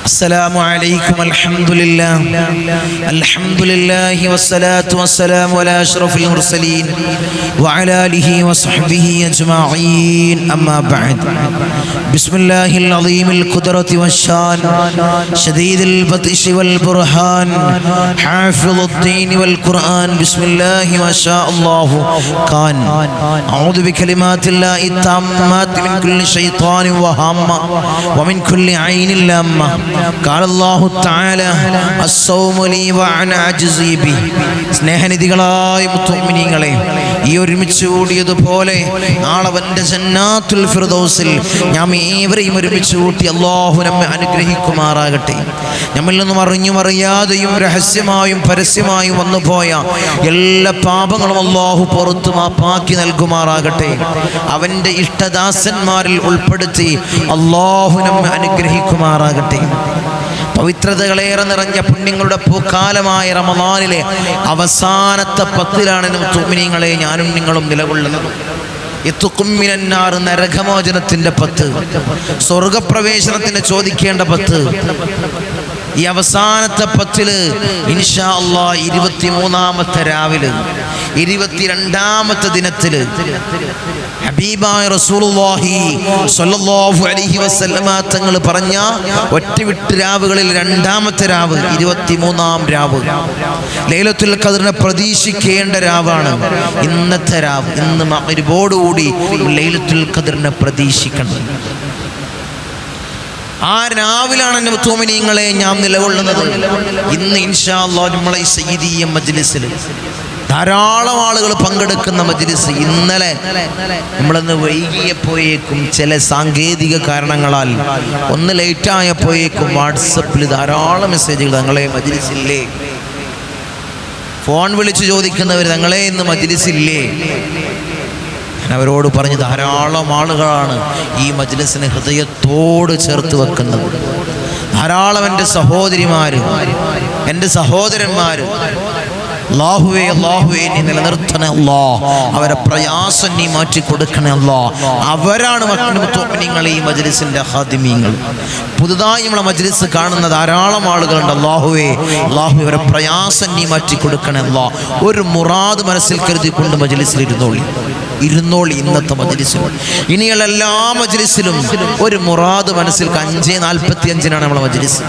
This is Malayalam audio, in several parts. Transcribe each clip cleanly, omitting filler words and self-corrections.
السلام عليكم الحمد لله والصلاة والسلام على أشرف المرسلين وعلى آله وصحبه أجمعين أما بعد بسم الله العظيم القدرة والشان شديد البطش والبرهان حافظ الدين والقرآن بسم الله ما شاء الله كان أعوذ بكلمات الله التامات من كل شيطان وهامة ومن كل عين لامة قال الله تعالى الصوم لي وأنا أجزي به സ്നേഹനിധികളായ മുഅ്മിനീങ്ങളെ ഈ ഒരുമിച്ച് കൂടിയതുപോലെ നാളെ അവന്റെ ജന്നാത്തുൽ ഫിർദൗസിൽ നാം ഏവരെയും ഒരുമിച്ച് കൂട്ടി അല്ലാഹു നമ്മെ അനുഗ്രഹിക്കുമാറാകട്ടെ. നമ്മിൽ നിന്നും അറിഞ്ഞും അറിയാതെയും രഹസ്യമായും പരസ്യമായും വന്നുപോയ എല്ലാ പാപങ്ങളും അല്ലാഹു പുറത്തു മാപ്പാക്കി നൽകുമാറാകട്ടെ. അവന്റെ ഇഷ്ടദാസന്മാരിൽ ഉൾപ്പെടുത്തി അല്ലാഹു നമ്മെ അനുഗ്രഹിക്കുമാറാകട്ടെ. പവിത്രതകളേറെ നിറഞ്ഞ പുണ്യങ്ങളുടെ പൂക്കാലമായ റമളാനിലെ അവസാനത്തെ 10-ലാണ് മുഅ്മിനീങ്ങളെ ഞാനും നിങ്ങളും നിലകൊള്ളുന്നത്. യത്തുഖുമ്മിനന്നാർ നരകമോചനത്തിന്റെ 10, സ്വർഗപ്രവേശനത്തിന് ചോദിക്കേണ്ട 10. ഈ അവസാനത്തെ 10-ല് ഇൻഷാ അല്ലാഹ് 23-ാമത്തെ രാവിലെ 22-ാമത്തെ ദിനത്തില് ഹബീബായ റസൂലുള്ളാഹി സ്വല്ലല്ലാഹു അലൈഹി വസല്ലമ തങ്ങൾ പറഞ്ഞ ഒറ്റവിട്ട് രാവുകളിൽ 2-ാമത്തെ രാവ് 23-ാം രാവ് ലൈലത്തുൽ ഖദ്റിനെ പ്രതീക്ഷിക്കേണ്ട രാവാണ് ഇന്നത്തെ രാവ്. ഇന്ന് മഗ്രിബോടുകൂടി ലൈലത്തുൽ ഖദ്റിനെ പ്രതീക്ഷിക്കണം. ആ രാവിലാണ് മുഅ്മിനീങ്ങളെ ഞാൻ നിലകൊള്ളുന്നത്. ഇന്ന് ഇൻഷാ അല്ലാഹ് നമ്മളെ ഈ സയ്യിദിയ മജ്ലിസിൽ ധാരാളം ആളുകൾ പങ്കെടുക്കുന്ന മജ്ലിസ്. ഇന്നലെ നമ്മളൊന്ന് വൈകിയപ്പോയേക്കും ചില സാങ്കേതിക കാരണങ്ങളാൽ ഒന്ന് ലേറ്റായപ്പോയേക്കും വാട്സപ്പിൽ ധാരാളം മെസ്സേജുകൾ തങ്ങളെ മജ്ലിസില്ലേ, ഫോൺ വിളിച്ച് ചോദിക്കുന്നവർ തങ്ങളെ ഇന്ന് മജ്ലിസില്ലേ. അവരോട് പറഞ്ഞ് ധാരാളം ആളുകളാണ് ഈ മജ്ലിസിനെ ഹൃദയത്തോട് ചേർത്ത് വെക്കുന്നത്. ധാരാളം എൻ്റെ സഹോദരിമാര്, എൻ്റെ സഹോദരന്മാര്, അല്ലാഹുവേ അല്ലാഹുവേ നീ നിലനിർത്തണേ അല്ലാ, അവരെ പ്രയാസം നീ മാറ്റി കൊടുക്കണേ അല്ലാ. അവരാണ് മുഅ്മിനീങ്ങൾ ഈ മജ്ലിസിന്റെ ഖാദിമീങ്ങൾ. പുതുതായി നമ്മളെ മജ്ലിസ് കാണുന്ന ധാരാളം ആളുകളുണ്ട്. അല്ലാഹുവേ അല്ലാഹുവേ അവരെ പ്രയാസം നീ മാറ്റി കൊടുക്കണേ അല്ലാ. ഒരു മുറാദ് മനസ്സിൽ കരുതിക്കൊണ്ട് മജ്ലിസിൽ ഇരുന്നോളി. ഇന്നത്തെ മജ്ലിസിലും ഇനിയുള്ള എല്ലാ മജ്ലിസിലും ഒരു മുറാദ് മനസ്സിൽ 5:45-നാണ് നമ്മളെ മജ്ലിസ്.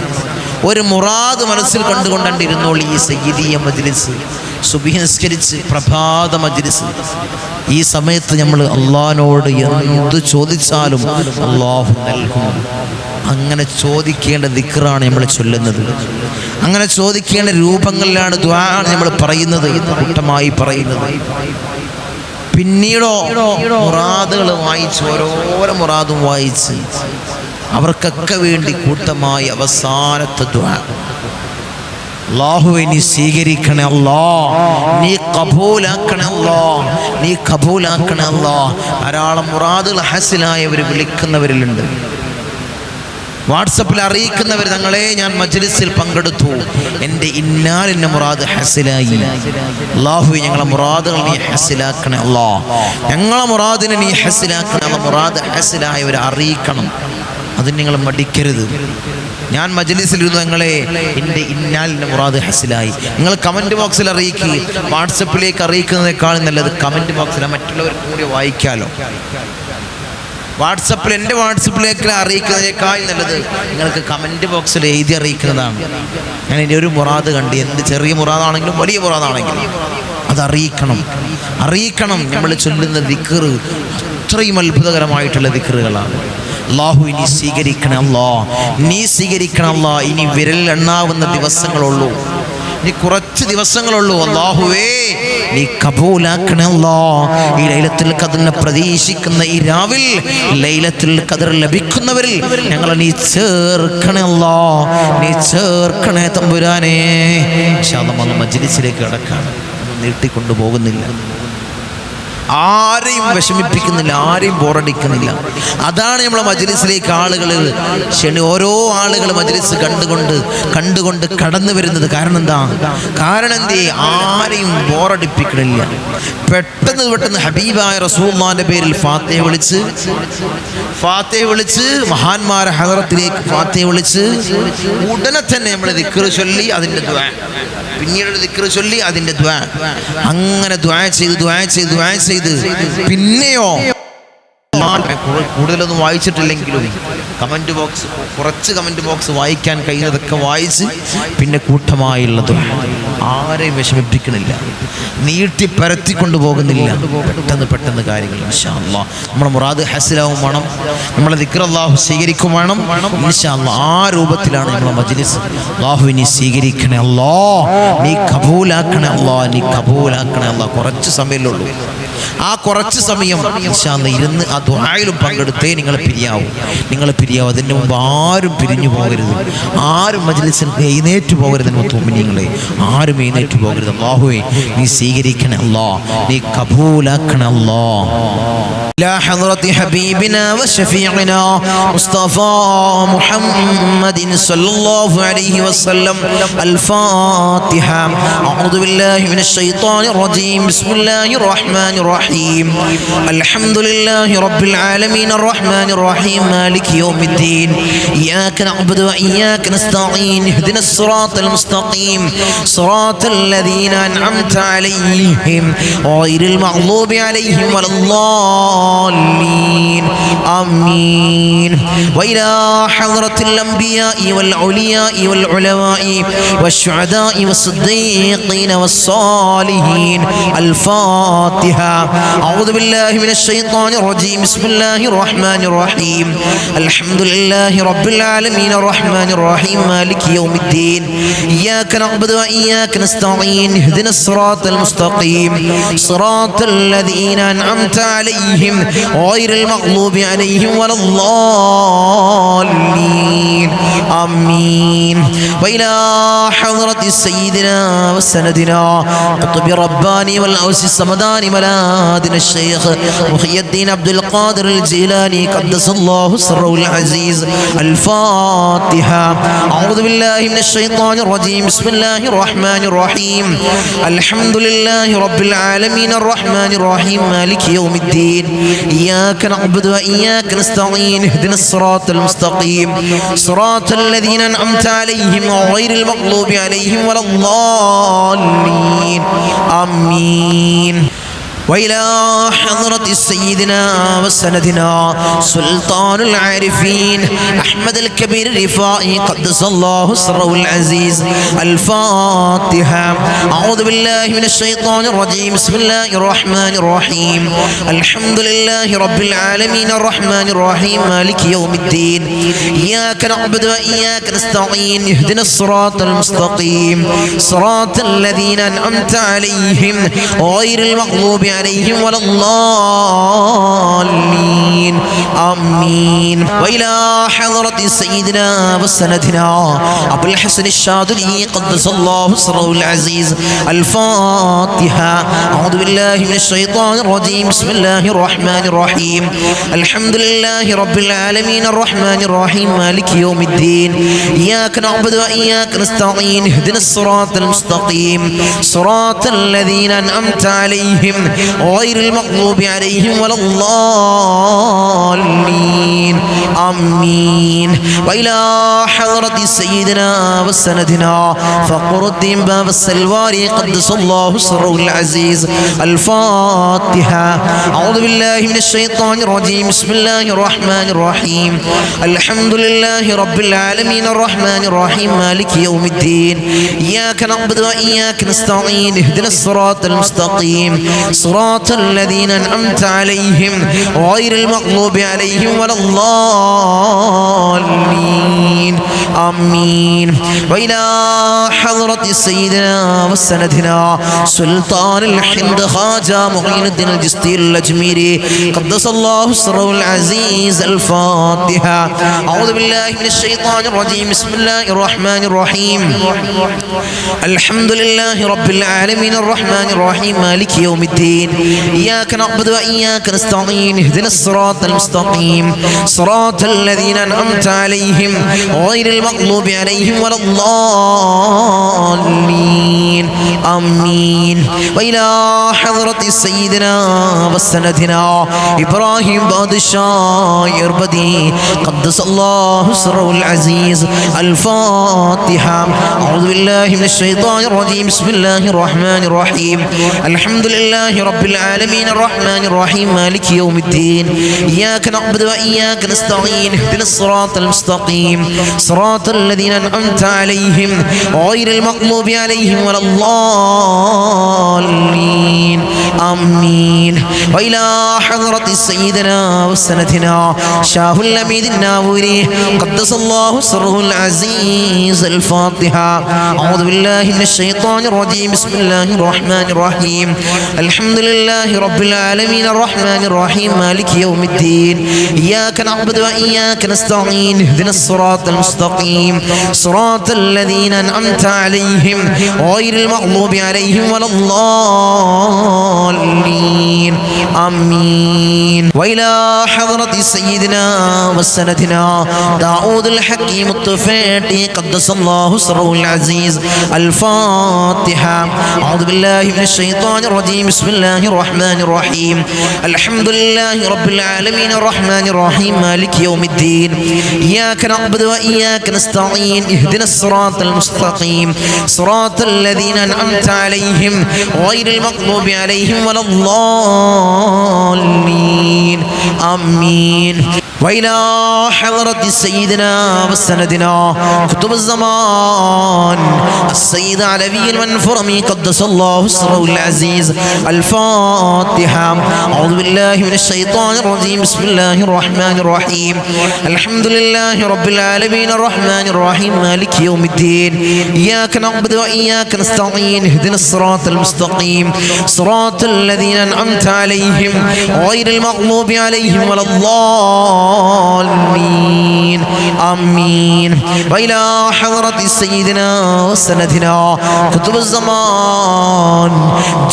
ഒരു മുറാദ് മനസ്സിൽ കണ്ടുകൊണ്ടാണ് ഇരുന്നോളി. ഈ സയ്യിദിയ മജ്ലിസ് സുബ്ഹി നിസ്കരിച്ച് പ്രഭാത മജ്ലിസ്. ഈ സമയത്ത് നമ്മൾ അള്ളാഹിനോട് എന്ത് ചോദിച്ചാലും അള്ളാഹു നൽകും. അങ്ങനെ ചോദിക്കേണ്ട ദിക്റാണ് നമ്മൾ ചൊല്ലുന്നത്. അങ്ങനെ ചോദിക്കേണ്ട രൂപങ്ങളിലാണ് ദുആ നമ്മൾ പറയുന്നത്, കൂട്ടമായി പറയുന്നത്. പിന്നീടോ മുറാദുകൾ വായിച്ച് ഓരോരോ മുറാദും വായിച്ച് അവർക്കൊക്കെ വേണ്ടി കൂട്ടമായി അവസാനത്തെ ദുആ. അല്ലാഹുവേ നീ സ്വീകരിക്കണേ അല്ലാ, നീ കബൂലാക്കണേ അല്ലാ, നീ കബൂലാക്കണേ അല്ലാ. ധാരാളം മുറാദുകൾ ഹസിലായവർ വിളിക്കുന്നവരിലുണ്ട്, വാട്സപ്പിൽ അറിയിക്കുന്നവർ തങ്ങളെ ഞാൻ മജ്ലിസിൽ പങ്കെടുത്തു, എൻ്റെ ഇന്നാലിൻ്റെ മുറാദ് ഹസിലായി. അല്ലാഹുവേ ഞങ്ങളെ മുറാദുകൾ നീ ഹസിലാക്കണേ അല്ലാ, ഞങ്ങളെ മുറാദിനെ നീ ഹസിലാക്കണേ അല്ലാ. മുറാദ് ഹസിലായവർ അറിയിക്കണം, അതിന് നിങ്ങൾ മടിക്കരുത്. ഞാൻ മജ്ലിസിലിരുന്നു നിങ്ങളെ എൻ്റെ ഇന്നാലിൻ്റെ മുറാദ് ഹസിലായി. നിങ്ങൾ കമൻറ്റ് ബോക്സിൽ അറിയിക്കുക. വാട്സപ്പിലേക്ക് അറിയിക്കുന്നതിനേക്കാളും നല്ലത് കമൻറ്റ് ബോക്സിൽ മറ്റുള്ളവർക്ക് കൂടി വായിക്കാലോ. വാട്സപ്പിൽ എൻ്റെ വാട്സപ്പിലേക്ക് അറിയിക്കുന്നതിനേക്കാൾ നല്ലത് നിങ്ങൾക്ക് കമൻറ്റ് ബോക്സിൽ എഴുതി അറിയിക്കുന്നതാണ്. ഞാൻ എൻ്റെ ഒരു മുറാദ് കണ്ട്, എന്ത് ചെറിയ മുറാദാണെങ്കിലും വലിയ മുറാദാണെങ്കിലും അത് അറിയിക്കണം. നമ്മൾ ചൊല്ലുന്ന ദിക്ർ അത്രയും അത്ഭുതകരമായിട്ടുള്ള ദിക്റുകളാണ്. അല്ലാഹു നീ സ്വീകരിക്കണം അല്ലാ, നീ സ്വീകരിക്കണം അല്ലാ. ഇനി വിരലിൽ എണ്ണാവുന്ന ദിവസങ്ങളുള്ളൂ, ഇനി കുറച്ച് ദിവസങ്ങളുള്ളൂ. അല്ലാഹുവേ നീ കബൂലാക്കണേ അല്ലാ. ഈ ലൈലത്തുൽ ഖദ്റിനെ പ്രതീക്ഷിക്കുന്ന ഈ രാവിൽ ലൈലത്തുൽ ഖദ്ർ ലഭിക്കുന്നവരിൽ ഞങ്ങളെ നീ ചേർക്കണേ അല്ലാ, നീ ചേർക്കണേ തമ്പുരാനേ. ഇൻഷാ അല്ലാഹ് മജ്ലിസിലേക്ക് കടക്കാം, നീട്ടിക്കൊണ്ടു പോകുന്നില്ല. ആരെയും വിഷമിപ്പിക്കുന്നില്ല, ആരെയും ബോറടിക്കുന്നില്ല. അതാണ് നമ്മളെ മജ്‌ലിസിലേക്ക് ആളുകൾ ഓരോ ആളുകൾ മജ്‌ലിസ് കണ്ടുകൊണ്ട് കടന്നു വരുന്നത്. കാരണം എന്താ? കാരണം എന്തേ? ആരെയും ബോറടിപ്പിക്കണില്ല. പെട്ടെന്ന് ഹബീബായ റസൂലുള്ളാഹിന്റെ പേരിൽ ഫാത്തിഹ വിളിച്ച് മഹാന്മാരെ ഹദറത്തിലേക്ക് ഫാത്തിഹ വിളിച്ച് ഉടനെ തന്നെ നമ്മൾ ദിക്ർ ചൊല്ലി അതിൻ്റെ ദുആ, പിന്നീട് ദിക്ർ ചൊല്ലി അതിൻ്റെ ദുആ, അങ്ങനെ ദുആ ചെയ്ത് പിന്നെയോ കൂടുതലൊന്നും വായിച്ചിട്ടില്ലെങ്കിലും കുറച്ച് കമന്റ് ബോക്സ് വായിക്കാൻ കഴിയുന്നതൊക്കെ വായിച്ച് പിന്നെ കൂട്ടമായുള്ള ദുആ. ആരെയും വിഷമിപ്പിക്കണില്ല, നീട്ടി പരത്തിക്കൊണ്ടു പോകുന്നില്ല. പെട്ടെന്ന് കാര്യങ്ങൾ ഇൻഷാ അല്ലാഹ് നമ്മുടെ മുറാദ് ഹസിലാവും വേണം, നമ്മളെ ദിക്ർ അല്ലാഹു സ്വീകരിക്കും വേണം ഇൻഷാ അല്ലാഹ്. ആ രൂപത്തിലാണ് നമ്മുടെ മജ്‌ലിസ്. അല്ലാഹു നീ സ്വീകരിക്കണേ അല്ലാഹ്, നീ കബൂലാക്കണേ അല്ലാഹ്, നീ കബൂലാക്കണേ അല്ലാഹ്. കുറച്ച് സമയമേ, ആ കുറച്ച് സമയം ഇൻഷാ അല്ലാഹ് ഇരുന്ന് ആ ദുആയിലും പങ്കെടുത്തേ നിങ്ങൾ പിരിയാവും. അതിൻ്റെ മുമ്പ് ആരും പിരിഞ്ഞു പോകരുത്, ആരും മജ്‌ലിസിൽ എഴുന്നേറ്റ് പോകരുത്. മുഅ്മിനീങ്ങളെ, ആരും എഴുന്നേറ്റ് പോകരുത്. അല്ലാഹുവേ നീ സ്വീകരിക്കണേ അല്ലാഹ്, നീ കബൂലാക്കണേ അല്ലാഹ്. إلى حضرة حبيبنا وشفيعنا مصطفى محمد صلى الله عليه وسلم. الفاتحة. أعوذ بالله من الشيطان الرجيم. بسم الله الرحمن الرحيم. الحمد لله رب العالمين الرحمن الرحيم مالك يوم الدين. إياك نعبد وإياك نستعين. اهدنا الصراط المستقيم صراط الذين أنعمت عليهم غير المغضوب عليهم ولا الضالين. آمين. وإلى حضرة الأنبياء والأولياء والعلماء والشهداء والصديقين والصالحين. الفاتحة. أعوذ بالله من الشيطان الرجيم. بسم الله الرحمن الرحيم. الحمد لله رب العالمين الرحمن الرحيم مالك يوم الدين. إياك نعبد وإياك نستعين. اهدنا الصراط المستقيم صراط الذين أنعمت عليهم غير المغضوب عليهم ولا الضالين. آمين. وإلى حضرة سيدنا وسندنا قطب رباني والأوس الصمداني ملادنا الشيخ محي الدين عبد القادر الجيلاني قدس الله سره العزيز. الفاتحة. أعوذ بالله من الشيطان الرجيم. بسم الله الرحمن الرحيم. الحمد لله رب العالمين الرحمن الرحيم مالك يوم الدين. إياك نعبد وإياك نستعين. اهدنا الصراط المستقيم صراط الذين أنعمت عليهم غير المغضوب عليهم ولا الضالين. آمين. وإلى حضرة سيدنا وسندنا سلطان العارفين أحمد الكبير الرفائي قدس الله سره العزيز. الفاتحة. أعوذ بالله من الشيطان الرجيم. بسم الله الرحمن الرحيم. الحمد لله رب العالمين الرحمن الرحيم مالك يوم الدين. إياك نعبد وإياك نستعين. اهدنا الصراط المستقيم صراط الذين أنعمت عليهم غير المغضوب عليهم ولا الضالين. آمين. وإلى حضرة سيدنا وسندنا أبو الحسن الشاذلي قدس الله سره العزيز. الفاتحة. أعوذ بالله من الشيطان الرجيم. بسم الله الرحمن الرحيم. الحمد لله رب العالمين الرحمن الرحيم مالك يوم الدين. إياك نعبد وإياك نستعين. اهدنا الصراط المستقيم صراط الذين أنعمت عليهم غير المغضوب عليهم ولا الضالين. آمين. وإلى حضرة سيدنا وسندنا فقر الدين باب السلواري قدس الله سره العزيز. الفاتحة. أعوذ بالله من الشيطان الرجيم. بسم الله الرحمن الرحيم. الحمد لله رب العالمين الرحمن الرحيم مالك يوم الدين. إياك نعبد وإياك نستعين. اهدنا الصراط المستقيم صراط الذين أنعمت عليهم غير المغضوب عليهم ولا الضالين. آمين وإلى حضرة سيدنا وسندنا سلطان الهند خواجة معين الدين الجستي الأجميري قدس الله سره العزيز الفاتحة أعوذ بالله من الشيطان الرجيم بسم الله الرحمن الرحيم الحمد لله رب العالمين الرحمن الرحيم مالك يوم الدين إياك نعبد وإياك نستعين اهدنا الصراط المستقيم صراط الذين أنعمت عليهم غير المغضوب عليهم ولا الضالين آمين وإلى حضرة سيدنا وسندنا إبراهيم بادشاه إربدي قدس الله سره العزيز الفاتحة أعوذ بالله من الشيطان الرجيم بسم الله الرحمن الرحيم الحمد لله رب العالمين الرحمن الرحيم مالك يوم الدين إياك نعبد وإياك نستعين اهدنا الصراط المستقيم صراط الذين أنعمت عليهم غير المغضوب عليهم ولا الضالين آمين وإلى حضرة سيدنا وسندنا شاه الأميد الناوري قدس الله سره العزيز الفاتحة أعوذ بالله من الشيطان الرجيم بسم الله الرحمن الرحيم الحمد لله رب العالمين الرحمن الرحيم مالك يوم الدين إياك نعبد وإياك نستعين اهدنا الصراط المستقيم صراط الذين أنعمت عليهم غير المغضوب عليهم ولا الضالين آمين وإلى حضرة سيدنا وسندنا داود الحكيم الطفيلي قدس الله سره العزيز الفاتحة أعوذ بالله من الشيطان الرجيم بسم الله الرحمن الرحيم الحمد لله رب العالمين الرحمن الرحيم مالك يوم الدين إياك نعبد وإياك نستعين اهدنا الصراط المستقيم صراط الذين أنعمت عليهم غير المغضوب عليهم ولا الضالين آمين وإلى حضرة سيدنا وسندنا كتب الزمان السيد علوي المنفرمي قدس الله سره العزيز الفاتحة أعوذ بالله من الشيطان الرجيم بسم الله الرحمن الرحيم الحمد لله رب العالمين الرحمن الرحيم مالك يوم الدين إياك نعبد وإياك نستعين اهدنا الصراط المستقيم صراط الذين أنعمت عليهم غير المغضوب عليهم ولا الضالين آمين وإلى حضرة سيدنا وسندنا كتب الزمان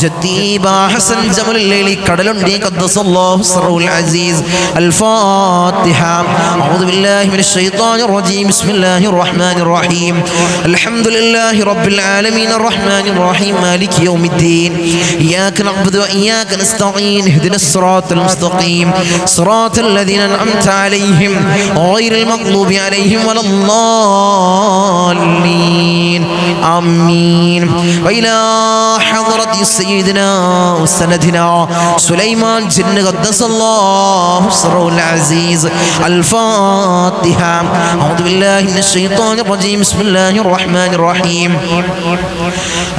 جدي با حسن جمل الليل كدلندي قدس الله سره العزيز الفاتحة أعوذ بالله من الشيطان الرجيم بسم الله الرحمن الرحيم الحمد لله رب العالمين الرحمن الرحيم مالك يوم الدين إياك نعبد وإياك نستعين اهدنا الصراط المستقيم صراط الذين أنعمت عليهم غير المغضوب عليهم ولا الضالين آمين وإلى حضرة سيدنا وسندنا سليمان جن قدس الله سره العزيز الفاتحة أعوذ بالله من الشيطان الرجيم بسم الله الرحمن الرحيم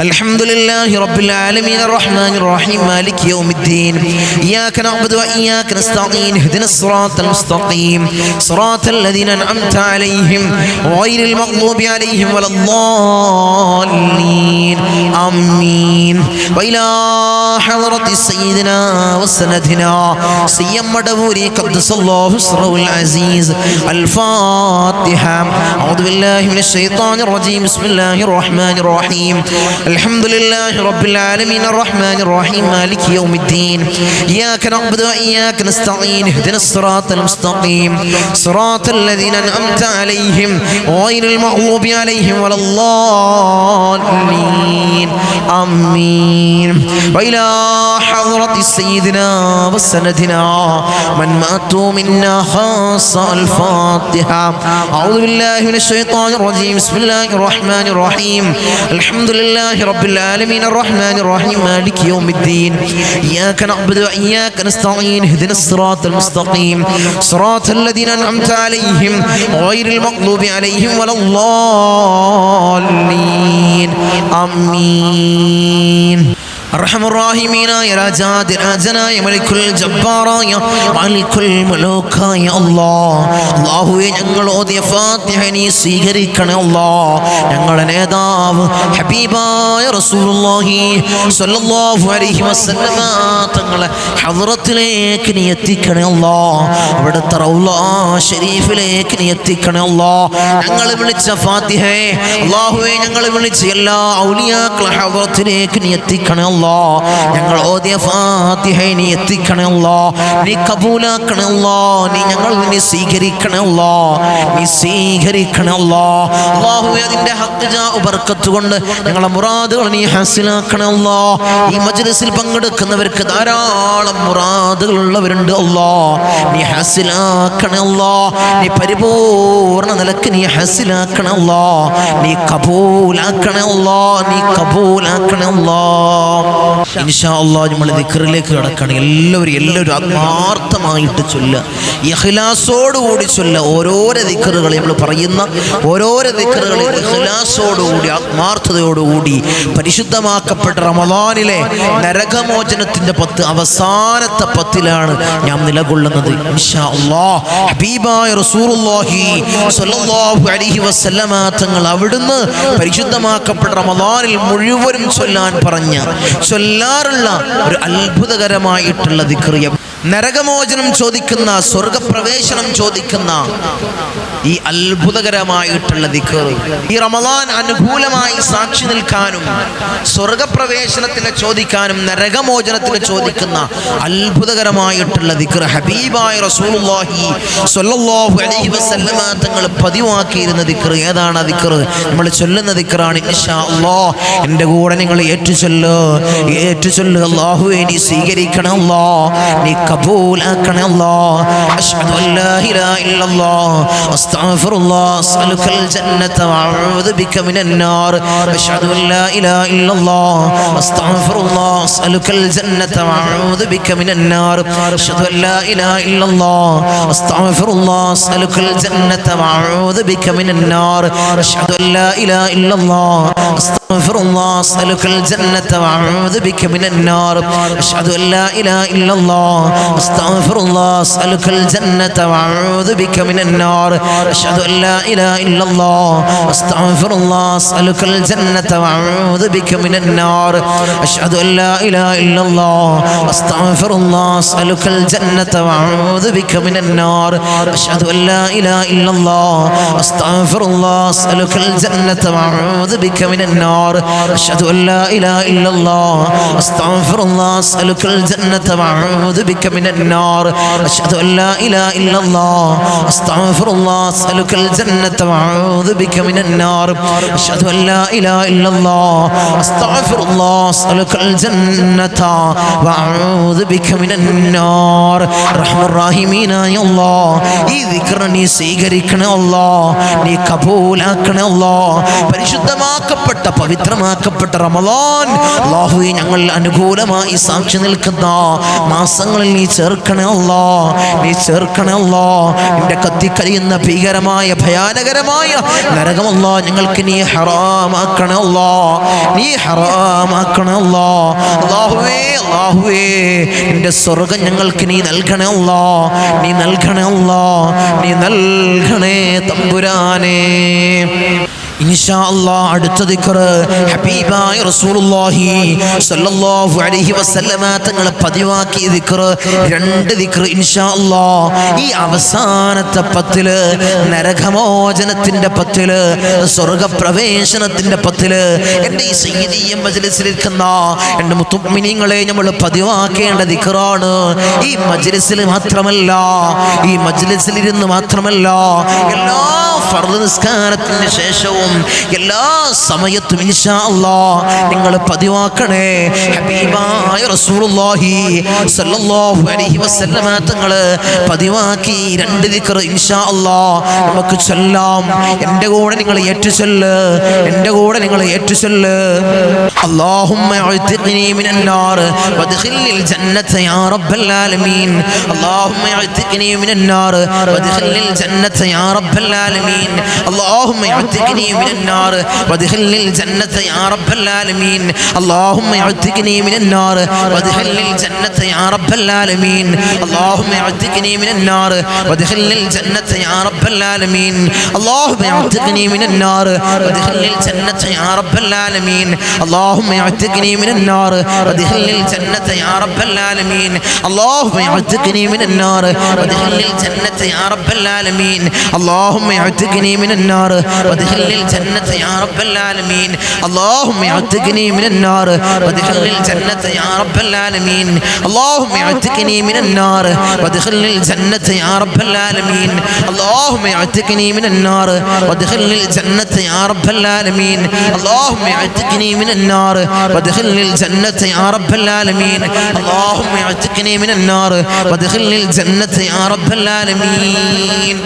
الحمد لله رب العالمين الرحمن الرحيم مالك يوم الدين إياك نعبد وإياك نستعين اهدنا الصراط المستقيم صراط الذين أنعمت عليهم غير المغضوب عليهم ولا الضالين آمين وإلى حضرة سيدنا وسندنا سيما مدبوري قدس الله سره العزيز الفاتحة أعوذ بالله من الشيطان الرجيم بسم الله الرحمن الرحيم الحمد لله رب العالمين الرحمن الرحيم مالك يوم الدين إياك نعبد وإياك نستعين اهدنا الصراط المستقيم صراط الذين أنعمت عليهم غير المغضوب عليهم ولا الضالين آمين وإلى حضرة سيدنا وسندنا من ماتوا منا خاصة الفاتحة أعوذ بالله من الشيطان الرجيم بسم الله الرحمن الرحيم الحمد لله رب العالمين الرحمن الرحيم مالك يوم الدين إياك نعبد وإياك نستعين اهدنا الصراط المستقيم صراط الذين أنعمت عليهم غير المغضوب عليهم ولا الضالين آمين അർഹമുർ-റഹീമീനായ രാജാതിരാജനായ മലിക്കുൽ ജബ്ബാറായ മാലിക്കുൽ മുലൂക്കായ അല്ലാഹുവേ ഞങ്ങൾ ഓതിയ ഫാത്തിഹ നീ സ്വീകരിക്കണേ അല്ലാഹ്. ഞങ്ങളുടെ നേതാവ് ഹബീബായ റസൂലുള്ളാഹി സ്വല്ലല്ലാഹു അലൈഹി വസല്ലമ തങ്ങളെ ഹദ്റത്തിലേക്ക് നീ എത്തിക്കണേ അല്ലാഹ്. അവിടുത്തെ റൗള ശരീഫിലേക്ക് നീ എത്തിക്കണേ അല്ലാഹ്. ഞങ്ങൾ വിളിച്ച ഫാത്തിഹയെ അല്ലാഹുവേ ഞങ്ങൾ വിളിച്ച എല്ലാ ഔലിയാക്കളെ ഹദ്റത്തിലേക്ക് നീ എത്തിക്കണേ അല്ലാഹ്. ഞങ്ങൾ ഓതിയ ഫാത്തിഹ നീ എത്തിക്കണേ അല്ലാഹ്. നീ കബൂലാക്കണേ അല്ലാഹ്. നീ ഞങ്ങൾ നീ സ്വീകരിക്കണേ അല്ലാഹ്. നീ സ്വീകരിക്കണേ അല്ലാഹ്. അല്ലാഹുവേ അതിന്റെ ഹഖ് ജാ ബർക്കത്ത് കൊണ്ട് ഞങ്ങളുടെ മുറാദുകൾ നീ ഹാസിലാക്കണേ അല്ലാഹ്. ഈ മജ്ലിസിൽ പങ്കെടുക്കുന്നവർക്ക് ധാരാളം മുറാദുകൾ ഉള്ളവരുണ്ട് അല്ലാഹ്. നീ ഹാസിലാക്കണേ അല്ലാഹ്. നീ പരിപൂർണ്ണ നിലക്ക് നീ ഹാസിലാക്കണേ അല്ലാഹ്. നീ കബൂലാക്കണേ അല്ലാഹ്. നീ കബൂലാക്കണേ അല്ലാഹ്. ഇൻഷാ അല്ലാഹ് നമ്മൾ ദിക്റിലേക്ക് കടക്കണം. എല്ലാവരും ആത്മാർത്ഥമായിട്ട് ചൊല്ലുക, ഇഖ്ലാസോടുകൂടി ചൊല്ലുക. ഓരോരോ ദിക്റുകൾ നമ്മൾ പറയുന്ന ഓരോരോ ദിക്റുകൾ ഇഖ്ലാസോടുകൂടി ആത്മാർത്ഥതയോടുകൂടി പരിശുദ്ധമാക്കപ്പെട്ട റമളാനിലെ നരകമോചനത്തിന്റെ 10 അവസാനത്തെ 10ലാണ് ഞാൻ നിലകൊള്ളുന്നത് ഇൻഷാ അല്ലാഹ്. ഹബീബായ റസൂലുള്ളാഹി സ്വല്ലല്ലാഹു അലൈഹി വസല്ലമ തങ്ങൾ അവിടുന്ന് പരിശുദ്ധമാക്കപ്പെട്ട റമളാനിൽ മുഴുവനും ചൊല്ലാറുള്ള ഒരു അത്ഭുതകരമായിട്ടുള്ള ദിക്ർ, നരകമോചനം ചോദിക്കുന്ന, സ്വർഗപ്രവേശനം ചോദിക്കുന്ന ഈ അത്ഭുതകരമായിട്ടുള്ള ദിക്ർ, ഈ റമളാൻ അനുകൂലമായി സാക്ഷി നിൽക്കാനും സ്വർഗപ്രവേശനത്തിന് ചോദിക്കാനും നരകമോചനത്തിന് ചോദിക്കുന്ന അത്ഭുതകരമായിട്ടുള്ള ദിക്ർ ഹബീബായ റസൂലുള്ളാഹി സ്വല്ലല്ലാഹു അലൈഹി വസല്ലമ തങ്ങൾ പതിവാക്കിയിരുന്ന ദിക്ർ. ഏതാണ് ആ ദിക്ർ? നമ്മൾ ചൊല്ലുന്ന ദിക്റാണ് ഇൻഷാ അല്ലാഹ്. എൻ്റെ കൂടെ നിങ്ങൾ ഏറ്റുചൊല്ല്. അല്ലാഹുവേ നീ സ്വീകരിക്കണം അല്ലാഹ്. നീ കബൂലാക്കണേ അല്ലാഹ്. അശ്ഹദു അല്ലാ ഇലാഹ ഇല്ലല്ലാഹ് അസ്തഗ്ഫിറുല്ലാഹ് അസ്അലുകൽ ജന്നത വഅഊദു ബിക മിനൻ നാർ. അശ്ഹദു അല്ലാ ഇലാഹ ഇല്ലല്ലാഹ് അസ്തഗ്ഫിറുല്ലാഹ് അസ്അലുകൽ ജന്നത വഅഊദു ബിക മിനൻ നാർ. അശ്ഹദു അല്ലാ ഇലാഹ ഇല്ലല്ലാഹ് അസ്തഗ്ഫിറുല്ലാഹ് അസ്അലുകൽ ജന്നത വഅഊദു ബിക മിനൻ നാർ. അശ്ഹദു അല്ലാ ഇലാഹ ഇല്ലല്ലാഹ് അസ്തഗ്ഫിറുല്ലാഹ് അസ്അലുകൽ ജന്നത വഅഊദു ബിക മിനൻ നാർ. അശ്ഹദു അല്ലാ ഇലാഹ ഇല്ലല്ലാഹ് അസ്തഗ്ഫിറുല്ലാഹ് അസ്അലുകൽ ജന്നത വഅഊദു ബിക മിനൻ നാർ. അശ്ഹദു അല്ലാ ഇലാഹ ഇല്ലല്ലാഹ് അസ്തഗ്ഫിറുല്ലാഹ് അസ്അലുകൽ ജന്നത വഅഊദു ബിക മിനൻ നാർ. അശ്ഹദു അല്ലാ ഇലാഹ ഇല്ലല്ലാഹ് അസ്തഗ്ഫിറുല്ലാഹ് അസ്അലുകൽ ജന്നത വഅഊദു ബിക മിനൻ നാർ. അശ്ഹദു അല്ലാ ഇലാഹ ഇല്ലല്ലാഹ് അസ്തഗ്ഫിറുല്ലാഹ് അസ്അലുകൽ ജന്നത വഅഊദു ബിക മിനൻ നാർ. അശ്ഹദു അല്ലാ ഇലാഹ ഇല്ലല്ലാഹ് അസ്തഗ്ഫിറുല്ലാഹ് അസ്അലുകൽ ജന്നത വഅഊദു ബിക മിനൻ നാർ. അശ്ഹദു അല്ലാ ഇലാഹ ഇല്ലല്ലാഹ് അസ്തഗ്ഫിറുല്ലാഹ് അസ്അലുകൽ ജന്നത വഅഊദു ബിക മിനൻ നാർ. അശ്ഹദു അല്ലാ ഇലാഹ ഇല്ലല്ലാഹ് അസ്തഗ്ഫിറുല്ലാഹ് അസ്അലുകൽ ജന്നത വഅഊദു ബിക മിനൻ നാർ. റഹ്മാൻ-റഹീമീനായ അല്ലാഹ്, ഈ ദിക്ർ നീ സ്വീകരിക്കണേ അല്ലാഹ്. നീ കബൂലാക്കണേ അല്ലാഹ്. പരിശുദ്ധമാക്കപ്പെട്ട പവിത്രമാക്കപ്പെട്ട റമളാൻ അല്ലാഹുവേ ഞങ്ങൾ അനുകൂലമായി സാക്ഷി നിൽക്കുന്ന മാസങ്ങളിൽ നീ ചേർക്കണേ അല്ലാഹ്. നീ ചേർക്കണേ അല്ലാഹ്. നിന്റെ കത്തിക്കരിയുന്ന ഭീകരമായ ഭയാനകരമായ നരകമല്ലാഹ് ഞങ്ങൾക്ക് നീ ഹറാമാക്കണേ അല്ലാഹ്. നീ ഹറാമാക്കണേ അല്ലാഹ്. അല്ലാഹുവേ നിന്റെ സ്വർഗ്ഗം ഞങ്ങൾക്ക് നീ നൽകണേ അല്ലാഹ്. നീ നൽകണേ അല്ലാഹ്. നീ നൽകണേ തമ്പുരാനേ. ഇൻഷാ അല്ലാഹ് അടുത്ത ദിക്ർ ഹബീബായ റസൂലുള്ളാഹി സ്വല്ലല്ലാഹു അലൈഹി വസല്ലമ തങ്ങൾ പതിവാക്കിയ ദിക്ർ, 2 ദിക്ർ ഇൻഷാ അല്ലാഹ്. ഈ അവസാനത്തെ 10 നരകമോചനത്തിന്റെ 10, സ്വർഗ്ഗപ്രവേശനത്തിന്റെ 10 എൻ്റെ ഈ സയ്യിദിയ മജ്ലിസിലിരിക്കുന്ന എൻ്റെ മുത്തുമ്മിനീങ്ങളെ നമ്മൾ പതിവാക്കേണ്ട ദിക്റാണ്. ഈ മജ്ലിസിൽ മാത്രമല്ല, ഈ മജ്ലിസിലിരുന്ന് മാത്രമല്ല, എല്ലാ ഫർദ് നിസ്കാരത്തിന് ശേഷവും എല്ലാ സമയത്തും ഇൻഷാ അല്ലാഹ് നിങ്ങൾ പതിവാക്കണേ. ഹബീബായ റസൂലുള്ളാഹി സ്വല്ലല്ലാഹു അലൈഹി വസല്ലമ തങ്ങൾ പതിവാക്കി 2 ദിക്ർ ഇൻഷാ അല്ലാഹ് നമുക്ക് ചൊല്ലാം. എൻ്റെ കൂടെ നിങ്ങൾ ഏറ്റുചൊല്ല്. اللهم اعتقني من النار وادخلني الجنة يا رب العالمين. اللهم اعتقني من النار وادخلني الجنة يا رب العالمين. العالمين اللهم اعتقني من النار وادخلني الجنة يا رب العالمين اللهم اعتقني من النار وادخلني الجنة يا رب العالمين اللهم اعتقني من النار وادخلني الجنة يا رب العالمين اللهم اعتقني من النار وادخلني الجنة يا رب العالمين اللهم اعتقني من النار وادخلني الجنة يا رب العالمين اللهم اعتقني من النار وادخلني الجنة يا رب العالمين اللهم اعتقني من النار وادخلني الجنة يا رب العالمين اللهم اعتقني من النار وادخلني الجنة يا رب العالمين اللهم اعتقني من النار وادخلني الجنة يا رب العالمين اللهم اعتقني من النار وادخلني الجنة يا رب العالمين اللهم اعتقني من النار وادخلني الجنة يا رب العالمين اللهم اعتقني من النار وادخلني الجنة يا رب العالمين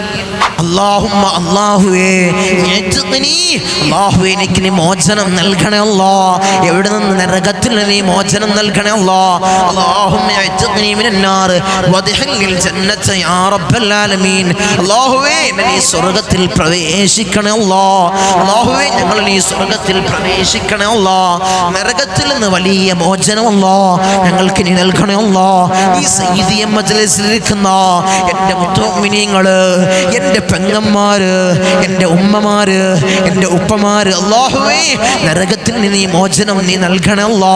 اللهم അല്ലാഹുവേ അല്ലാഹുവേ എനിക്ക് നീ മോചനം നൽകണേ അല്ലാ എവിടെ നിന്ന് നരകത്തിൽ നീ മോചനം നൽകണേ അല്ലാ اللهم اعتقني من النار وادخلني الجنة يا رب العالمين അല്ലാഹുവേ നീ സ്വർഗ്ഗത്തിൽ പ്രവേശിക്കണേ അല്ലാ അല്ലാഹുവേ ഞങ്ങൾ നീ സ്വർഗ്ഗത്തിൽ പ്രവേശിക്കണേ അല്ലാ നരകത്തിൽ നിന്ന് വലിയ മോചനം അല്ലാ ഞങ്ങൾക്ക് നീ നൽകണേ അല്ലാ ഈ സയ്യിദിയ മജ്ലിസിൽ ഇരിക്കുന്ന എൻ്റെ മുഅ്മിനീങ്ങള് എൻ്റെ പെങ്ങന്മാര് എൻ്റെ ഉമ്മമാര് എൻ്റെ ഉപ്പമാര് അല്ലാഹുവേ നരകത്തിൽ നീ മോചനം നീ നൽകണേ അല്ലാ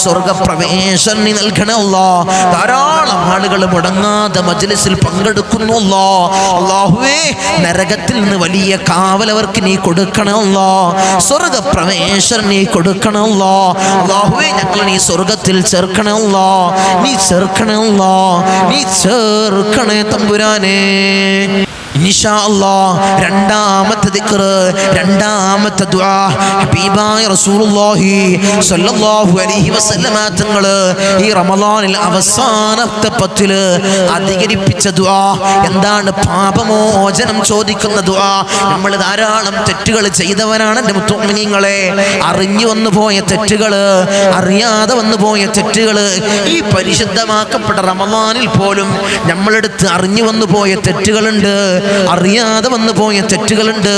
സ്വർഗ്ഗപ്രവേശനം നീ നൽകണേ അല്ലാ ധാരാളം ആളുകൾ മുടങ്ങാതെ മജ്ലിസിൽ പങ്കെടുക്കുന്നു അല്ലാ അല്ലാഹുവേ നരകത്തിൽ നിന്ന് വലിയ കാവലവർക്ക് നീ കൊടുക്കണേ അല്ലാ സ്വർഗ്ഗപ്രവേശനം നീ കൊടുക്കണേ അല്ലാ അല്ലാഹുവേ ഞങ്ങൾ നീ സ്വർഗ്ഗത്തിൽ ചേർക്കണേ അല്ലാ നീ ചേർക്കണേ അല്ലാ നീ ചേർക്കണേ തമ്പുരാനേ ഇൻഷാ അല്ലാഹ് രണ്ടാമത്തെ ദിക്ർ രണ്ടാമത്തെ ദുആ ഹബീബായ റസൂലുള്ളാഹി സ്വല്ലല്ലാഹു അലൈഹി വസല്ലമ തങ്ങൾ ഈ റമളാനിൽ അവസാനത്തെ പത്തില് അധികരിപ്പിച്ച ദുആ എന്താണ് പാപമോചനം ചോദിക്കുന്ന ദുആ നമ്മൾ ധാരാളം തെറ്റുകൾ ചെയ്തവരാണ് എൻ്റെ മുഅ്മിനീങ്ങളെ അറിഞ്ഞു വന്നു പോയ തെറ്റുകൾ അറിയാതെ വന്നു പോയ തെറ്റുകൾ ഈ പരിശുദ്ധമാക്കപ്പെട്ട റമളാനിൽ പോലും നമ്മളെടുത്ത് അറിഞ്ഞു വന്നു പോയ തെറ്റുകളുണ്ട് അറിയാതെ വന്നു പോയ തെറ്റുകളുണ്ട്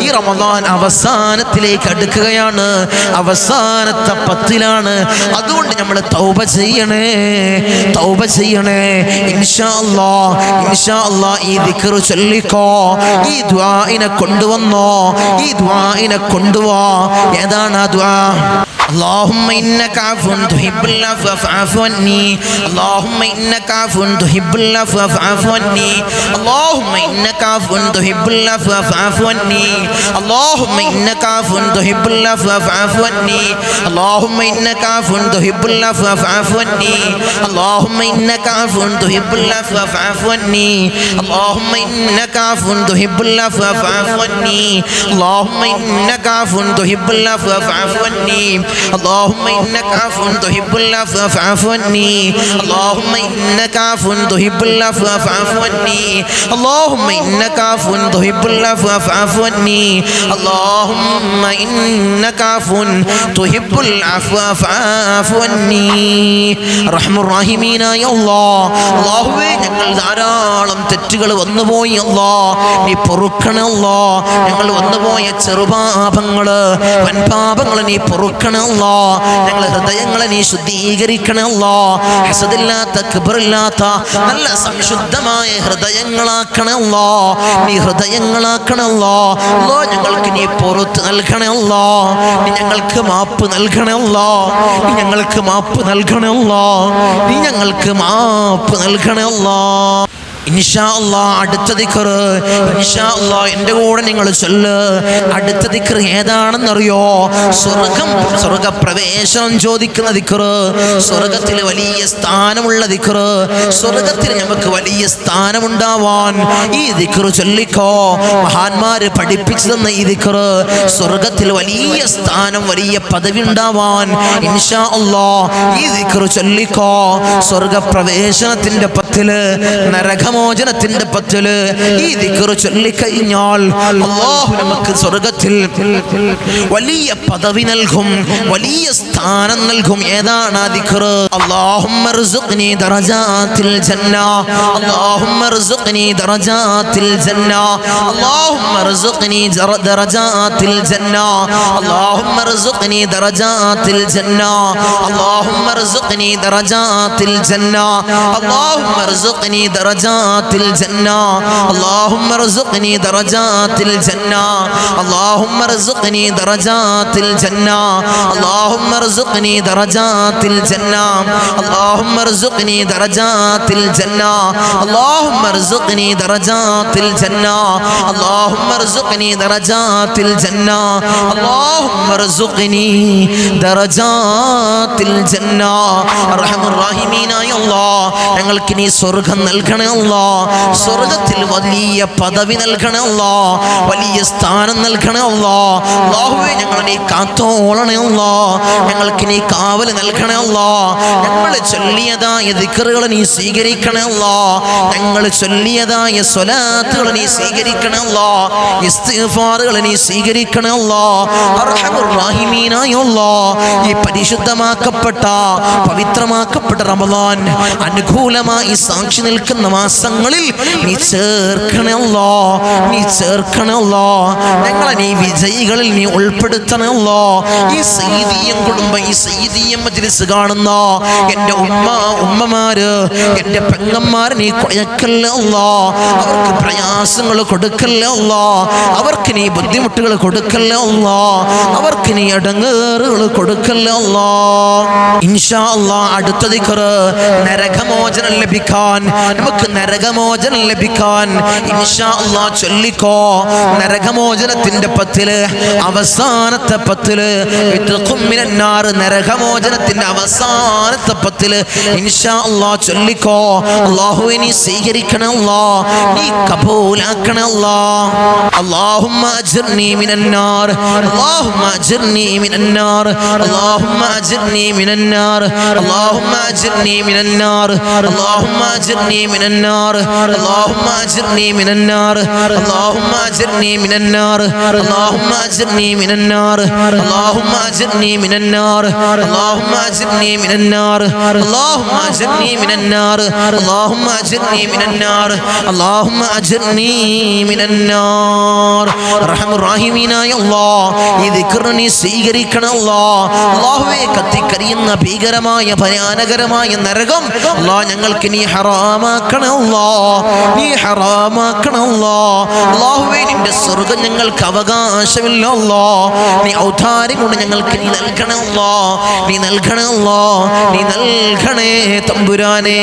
ഈ റമളാൻ അവസാനത്തിലേക്ക് അടുക്കുകയാണ് അവസാനത്തെ പത്തിലാണ് അതുകൊണ്ട് നമ്മൾ തൗബ ചെയ്യണേ ഇൻഷാ അല്ലാഹ് ഈ ദിക്ർ ചൊല്ലിക്കോ ഈ ദുആഇനെ കൊണ്ടുവന്നോ ഈ ദുആഇനെ കൊണ്ടുവാ ഏതാണ് ആ ദുആ اللهم إنك عفو تحب العفو فاعف عني اللهم إنك عفو تحب العفو فاعف عني اللهم إنك عفو تحب العفو فاعف عني اللهم إنك عفو تحب العفو فاعف عني اللهم إنك عفو تحب العفو فاعف عني اللهم إنك عفو تحب العفو فاعف عني اللهم إنك عفو تحب العفو فاعف عني اللهم إنك عفو تحب العفو فاعف عني اللهم إنك عفو تحب العفو فاعف عني اللهم إنك عفو تحب العفو فاعف عني اللهم إنك عفو تحب العفو فاعف عني اللهم إنك عفو تحب العفو فاعف عني رحم الراحمين يا الله അല്ലാഹുവേ ഞങ്ങൾ ധാരാളം തെറ്റുകൾ വന്നുപോയി അല്ലാ നീ പൊറുക്കണേ അല്ലാ ഞങ്ങൾ വന്നുപോയ ചെറുപാപങ്ങള് വൻപാപങ്ങൾ നീ പൊറുക്കണേ അല്ലാ ഞങ്ങളെ ഹൃദയങ്ങളെ നീ ശുദ്ധീകരിക്കണേ അല്ലാ ഹസദില്ലാത്ത കിബ്റില്ലാത്ത നല്ല സംശുദ്ധമായ ഹൃദയങ്ങളാക്കണേ അല്ലാ നീ ഹൃദയങ്ങളാക്കണേ അല്ലാ അല്ലാ ഞങ്ങൾക്ക് നീ പുറത്ത് നൽകണേ അല്ലാ നീ ഞങ്ങൾക്ക് മാപ്പ് നൽകണേ അല്ലാ നീ ഞങ്ങൾക്ക് മാപ്പ് നൽകണേ അല്ലാ നീ ഞങ്ങൾക്ക് മാപ്പ് നൽകണേ അല്ലാ ഇൻഷാ അല്ലാഹ് അടുത്ത ദിക്ർ ഇൻഷാ അല്ലാഹ് എൻ്റെ കൂടെ നിങ്ങൾ ചൊല്ല് അടുത്ത ദിക്ർ ഏതാണെന്നറിയോ സ്വർഗ്ഗപ്രവേശനം ചോദിക്കുന്ന ദിക്ർ സ്വർഗ്ഗത്തിൽ വലിയ സ്ഥാനമുള്ള ദിക്ർ സ്വർഗ്ഗത്തിൽ നമുക്ക് വലിയ സ്ഥാനമുണ്ടാവാൻ ഈ ദിക്ർ ചൊല്ലിക്കോ മഹാന്മാര് പഠിപ്പിച്ചു തന്ന ഈ ദിക്ർ സ്വർഗ്ഗത്തിൽ വലിയ സ്ഥാനം വലിയ പദവി ഉണ്ടാവാൻ ഇൻഷാ അല്ലാഹ് ഈ ദിക്ർ ചൊല്ലിക്കോ സ്വർഗ്ഗപ്രവേശനത്തിന്റെ പത്തില് നരകം നരകമോചനത്തിന്റെ പത്തില് ഈ ദിക്ർ ചൊല്ലിക്കഴിഞ്ഞാൽ അല്ലാഹു നമുക്ക് സ്വർഗ്ഗത്തിൽ വലിയ പദവി നൽകും, വലിയ സ്ഥാനം നൽകും. ഏതാണ് ആ ദിക്ർ? അല്ലാഹുമ്മ ർസുഖ്നി ദറജാത്തിൽ ജന്ന, അല്ലാഹുമ്മ ർസുഖ്നി ദറജാത്തിൽ ജന്ന, അല്ലാഹുമ്മ ർസുഖ്നി ദറജാത്തിൽ ജന്ന, അല്ലാഹുമ്മ ർസുഖ്നി ദറജാത്തിൽ ജന്ന, അല്ലാഹുമ്മ ർസുഖ്നി ദറജാത്തിൽ ജന്ന, അല്ലാഹുമ്മ ർസുഖ്നി ദറജാത്തിൽ ജന്ന, അല്ലാഹുമ്മ ർസുഖ്നി ദറജാത്തിൽ ജന്ന, അല്ലാഹുമ്മ ർസുഖ്നി ദറജാത്തിൽ ജന്ന, അല്ലാഹുമ്മ ർസുഖ്നി ദറജാത്തിൽ ജന്ന, അല്ലാഹുമ്മ ർസുഖ്നി ദറജാത്തിൽ ജന്ന, അല്ലാഹുമ്മ ർസുഖ്നി ദറജാത്തിൽ ജന്ന, അല്ലാഹുമ്മ ർസുഖ്നി ദറജാത്തിൽ ജന്ന, അല്ലാഹുമ്മ ർസുഖ്നി ദറജാത്തിൽ ജന്ന. അർഹമർ റഹീമീനായ അല്ലാഹ്, ഞങ്ങൾക്ക് നീ സ്വർഗ്ഗം നൽകണേ അല്ലാഹ്, സ്വർഗ്ഗത്തിൽ വലിയ പദവി നൽകണേ അല്ലാഹ്, വലിയ സ്ഥാനം നൽകണേ അല്ലാഹ്. അല്ലാഹുവേ, ഞങ്ങളെ നീ കാത്തോളണേ അല്ലാഹ്, ഞങ്ങൾക്ക് നീ കാവൽ നൽകണേ അല്ലാഹ്. ഞങ്ങൾ ചൊല്ലിയതായ ദിക്റുകൾ നീ സ്വീകരിക്കണേ അല്ലാഹ്, ഞങ്ങൾ ചൊല്ലിയതായ സ്വലാത്തുകൾ നീ സ്വീകരിക്കണേ അല്ലാഹ്, ഇസ്തിഗ്ഫാറുകൾ നീ സ്വീകരിക്കണേ അല്ലാഹ്. അർഹമർ റഹീമീനായ അല്ലാഹ്, ഈ പരിശുദ്ധമാക്കപ്പെട്ട പവിത്രമാക്കപ്പെട്ട റമളാൻ അനുകൂലമായി സാക്ഷി നിൽക്കുന്ന മാസങ്ങളിൽ നീ ചേർക്കണേ അല്ലാഹ്, നീ ചേർക്കണേ അല്ലാഹ്. ഞങ്ങളെ നീ വിജയികളിൽ നീ ഉൾപ്പെടുത്തണേ അല്ലാഹ്. ഈ സയ്യിദിയം കുടുംബം, ഈ സയ്യിദിയം മജ്ലിസ് കാണുന്ന എൻ്റെ ഉമ്മമാര്, എൻ്റെ പെങ്ങന്മാർ നീ കൊയക്കല്ലേ അല്ലാഹ്, അവർക്ക് പ്രയാസങ്ങൾ കൊടുക്കല്ലേ അല്ലാഹ്, അവർക്ക് നീ ബുദ്ധിമുട്ടുകൾ കൊടുക്കല്ലേ അല്ലാഹ്, അവർക്ക് നീ ഇടങ്ങേറുകൾ കൊടുക്കല്ലേ അല്ലാഹ്. ഇൻഷാ അല്ലാഹ് അടുത്ത ദിക്ർ നരകമോചനം ലഭിക്കാൻ, നമുക്ക് നരകമോചനം ലഭിക്കാൻ ഇൻഷാ അല്ലാഹ് ചൊല്ലിക്കോ. നരകമോചനത്തിന്റെ പത്തില് അവസാനത്തെ പത്തില് മിനന്നാർ, നരകമോചനത്തിന്റെ അവസാനത്തെ പത്തില് ഇൻഷാ അല്ലാഹ് ചൊല്ലിക്കോ. അല്ലാഹുവേ, നീ സ്വീകരിക്കണേ അല്ലാഹ്, നീ കബൂലാക്കണേ അല്ലാഹ്. അല്ലാഹുമ്മ അജ്ർനി മിനന്നാർ, അല്ലാഹുമ്മ അജ്ർനി മിനന്നാർ, അല്ലാഹുമ്മ അജ്ർനി മിനന്നാർ, അല്ലാഹുമ്മ അജ്ർനി മിനന്നാർ, അല്ലാഹുമ്മ അജ്ർനി മിനന്നാർ, അല്ലാഹുമ്മ അജ്ർനി മിനന്നാർ, അല്ലാഹുമ്മ അജ്ർനി മിനന്നാർ, അല്ലാഹുമ്മ അജ്ർനി മിനന്നാർ, അല്ലാഹുമ്മ അജ്ർനി മിനന്നാർ, അല്ലാഹുമ്മ അജ്ർനി മിനന്നാർ, അല്ലാഹുമ്മ അജ്ർനി മിനന്നാർ, അല്ലാഹുമ്മ അജ്ർനി മിനന്നാർ, അല്ലാഹുമ്മ അജ്ർനി മിനന്നാർ. റഹ്മർ റഹീമീനായ അല്ലാഹ്, ഈ ദിക്ർ നീ സ്വീകരിക്കണം അല്ലാഹ്. അല്ലാഹുവേ, കത്തിക്കരിയുന്ന ഭീകരമായ ഭയാനകരമായ നരകം അല്ലാഹ് ഞങ്ങൾക്ക് നീ ഹറാമാക്കണം അല്ലാഹ്, നീ ഹറാമാക്കണം അല്ലാഹ്. അല്ലാഹുവേ, നിന്റെ സ്വർഗ്ഗം ഞങ്ങൾക്ക് അവകാശമില്ല അല്ലാഹ്, നീ ഔദാര്യം കൊണ്ട് ഞങ്ങൾക്ക് നീ നൽകണം അല്ലാഹ്, നീ നൽകണം അല്ലാഹ്, നീ നൽകണേ തമ്പുരാനേ.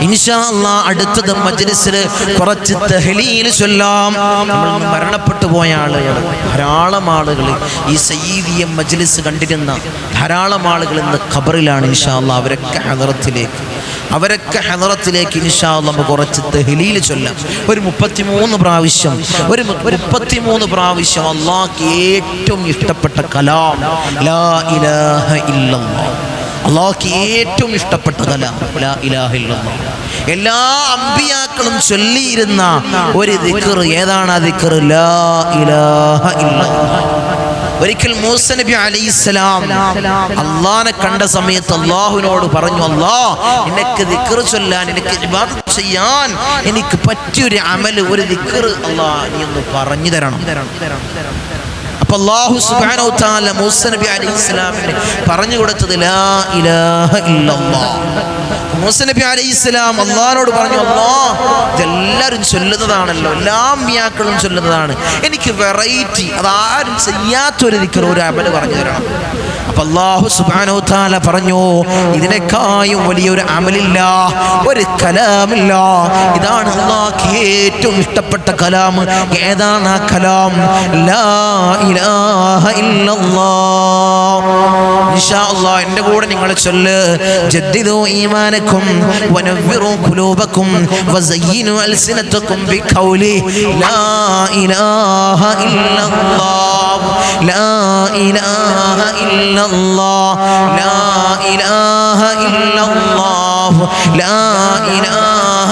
ഇൻഷാ അല്ലാഹ് അടുത്തത് മജ്ലിസിൽ കുറച്ച് തഹ്ലീൽ ചൊല്ലാം. നമ്മൾ മരണപ്പെട്ടു പോയ ആളുകൾ, ധാരാളം ആളുകൾ ഈ സയ്യിദിയ മജ്ലിസ് കണ്ടിരുന്ന ധാരാളം ആളുകൾ ഇന്ന് ഖബറിലാണ്. ഇൻഷാ അല്ലാഹ് അവരൊക്കെ ഹദറത്തിലേക്ക് ഇൻഷാ അല്ലാഹ് നമുക്ക് കുറച്ച് തഹ്ലീൽ ചൊല്ലാം. ഒരു 33 പ്രാവശ്യം, ഒരു 33 പ്രാവശ്യം അല്ലാഹ്ക്ക് ഏറ്റവും ഇഷ്ടപ്പെട്ട കലാം ലാ ഇലാഹ ഇല്ലല്ലാഹ്. അല്ലാഹ്ക്ക് ഏറ്റവും ഇഷ്ടപ്പെട്ട കലാം ലാ ഇലാഹ ഇല്ലല്ലാഹ്. എല്ലാ അമ്പിയാക്കളും ചൊല്ലിയിരുന്ന ഒരു ദിക്ർ, ഏതാണ് ആ ദിക്ർ? ലാ ഇലാഹ ഇല്ലല്ലാഹ്. ഒരിക്കൽ മൂസ നബി അലൈഹിസ്സലാം അള്ളാഹനെ കണ്ട സമയത്ത് അള്ളാഹുവിനോട് പറഞ്ഞു, അല്ലാഹ്, നിനക്ക് ദിക്ർ ചൊല്ലാൻ, എനിക്ക് ഇബാദത്ത് ചെയ്യാൻ എനിക്ക് പറ്റിയൊരു അമല്, ഒരു ദിക്ർ അല്ലാഹ് നീ ഒന്ന് പറഞ്ഞു തരണം. അപ്പോൾ അല്ലാഹു സുബ്ഹാനഹു വ തആല മൂസ നബി അലൈഹിസ്സലാമിന് പറഞ്ഞു കൊടുത്തത് ലാ ഇലാഹ ഇല്ലല്ലാഹ്. മൂസ നബി അലൈഹിസ്സലാം അള്ളാഹിനോട് പറഞ്ഞു, അല്ലാഹ്, ഇതെല്ലാവരും ചൊല്ലുന്നതാണല്ലോ, എല്ലാ അമ്പിയാക്കളും ചൊല്ലുന്നതാണ്, എനിക്ക് വെറൈറ്റി, അതാരും ചെയ്യാത്തൊരു ദിക്ർ, ഒരു അമല് പറഞ്ഞു തരണം. അപ്പോൾ അല്ലാഹു സുബ്ഹാനഹു വ തആല പറഞ്ഞു, ഇതിനേക്കാളും വലിയൊരു അമലില്ല, ഒരു കലാമില്ല. ഇതാണ് അല്ലാഹ്ക്ക് ഏറ്റവും ഇഷ്ടപ്പെട്ട കലാം. ഏതാണ് ആ കലാം? ലാ ഇലാഹ ഇല്ലല്ലാഹ്. ഇൻഷാ അല്ലാഹ് എൻ്റെ കൂടെ നിങ്ങൾ ചൊല്ല്. ജദ്ദിദു ഈമാനക്കും വനവ്വിറു ഖുലൂബക്കും വസയ്യിനു അൽസിനതക്കും ബിഖൗലി ലാ ഇലാഹ ഇല്ലല്ലാഹ്, ലാ ഇലാഹ ഇല്ലല്ലാഹ്, ലാ ഇലാഹ ഇല്ലല്ലാഹ്, ലാ ഇലാഹ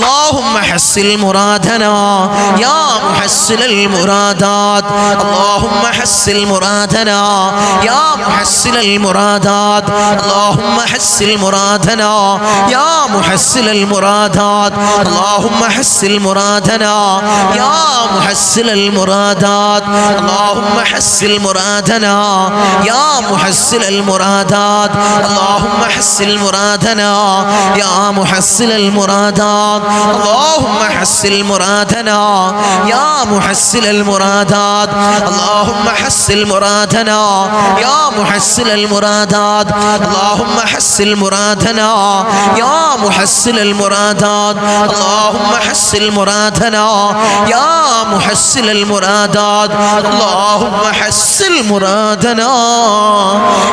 اللهم حصل مرادنا يا محصل المرادات اللهم حصل مرادنا يا محصل المرادات اللهم حصل مرادنا يا محصل المرادات اللهم حصل مرادنا يا محصل المرادات اللهم حصل مرادنا يا محصل المرادات اللهم حصل مرادنا يا محصل المرادات اللهم حصل مرادنا يا محصل المرادات اللهم حصل مرادنا يا محصل المرادات اللهم حصل مرادنا يا محصل المرادات اللهم حصل مرادنا يا محصل المرادات اللهم حصل مرادنا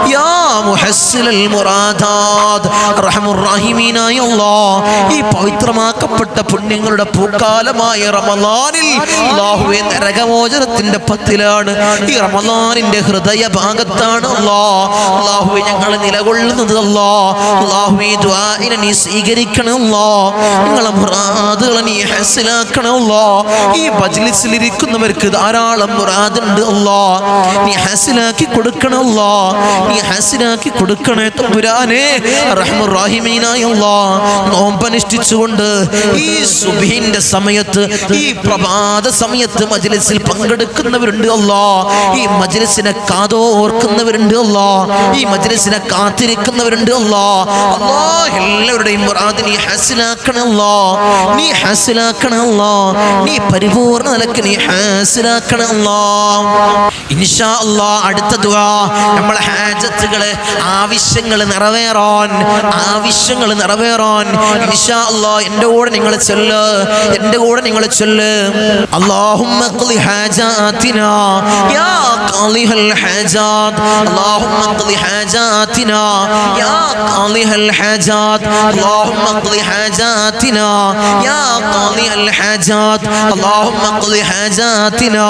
يا محصل المرادات അർഹമുർ റഹീമീനായ അല്ലാഹ് ഈ പവിത്രമാക്കപ്പെട്ട പുണ്യങ്ങളുടെ പൂക്കാലമായ റമളാനിൽ അല്ലാഹുവേ നരകമോചനത്തിന്റെ പത്തിലാണ് ഈ റമളാനിന്റെ ഹൃദയ ഭാഗത്താണ് അല്ലാഹുവേ ഞങ്ങൾ നിലകൊള്ളുന്നത് അല്ലാഹുവേ ദുആഇനെ നീ സ്വീകരിക്കണം ഞങ്ങളെ മുറാദുകളെ നീ ഹസ്സലാക്കണം ഈ മജ്ലിസിൽ ഇരിക്കുന്നവർക്ക് ധാരാളം മുറാദുണ്ട് നീ ഹസ്സലാക്കി കൊടുക്കണം നീ ഹസ്സലാക്കി കൊടുക്കണേ തമ്പുരാനേ റഹ്മത്തുർ റഹീമീനായ അല്ലാഹ് നോമ്പനുഷ്ഠിച്ചുകൊണ്ട് ഈ സുബ്ഹിന്റെ സമയത്ത് ഈ പ്രഭാത സമയത്ത് മജ്ലിസിൽ പങ്കെടുക്കുന്നവരുണ്ട് ഈ മജ്ലിസിനെ കാതോർക്കുന്നവരുണ്ട് ഈ മജ്ലിസിനെ കാത്തിരിക്കുന്നവരുണ്ട് എല്ലാവരുടെയും മുറാദ് നീ ഹസ്സലാക്കണം നീ ഹസ്സലാക്കണം നീ പരിപൂർണ്ണ നിലക്ക് നീ ഹസ്സലാക്കണം ഇൻഷാ അല്ലാഹ് അടുത്ത ദുആ നമ്മളെ ഹാജത്തുകളെ ആവശ്യങ്ങൾ നിറവേറാൻ ഇൻഷാ അല്ലാഹ് എൻ്റെ കൂടെ നിങ്ങൾ ചൊല്ല് اللهم اقض حاجاتنا يا قاضي الحاجات اللهم اقض حاجاتنا يا قاضي الحاجات اللهم اقض حاجاتنا يا قاضي الحاجات اللهم اقض حاجاتنا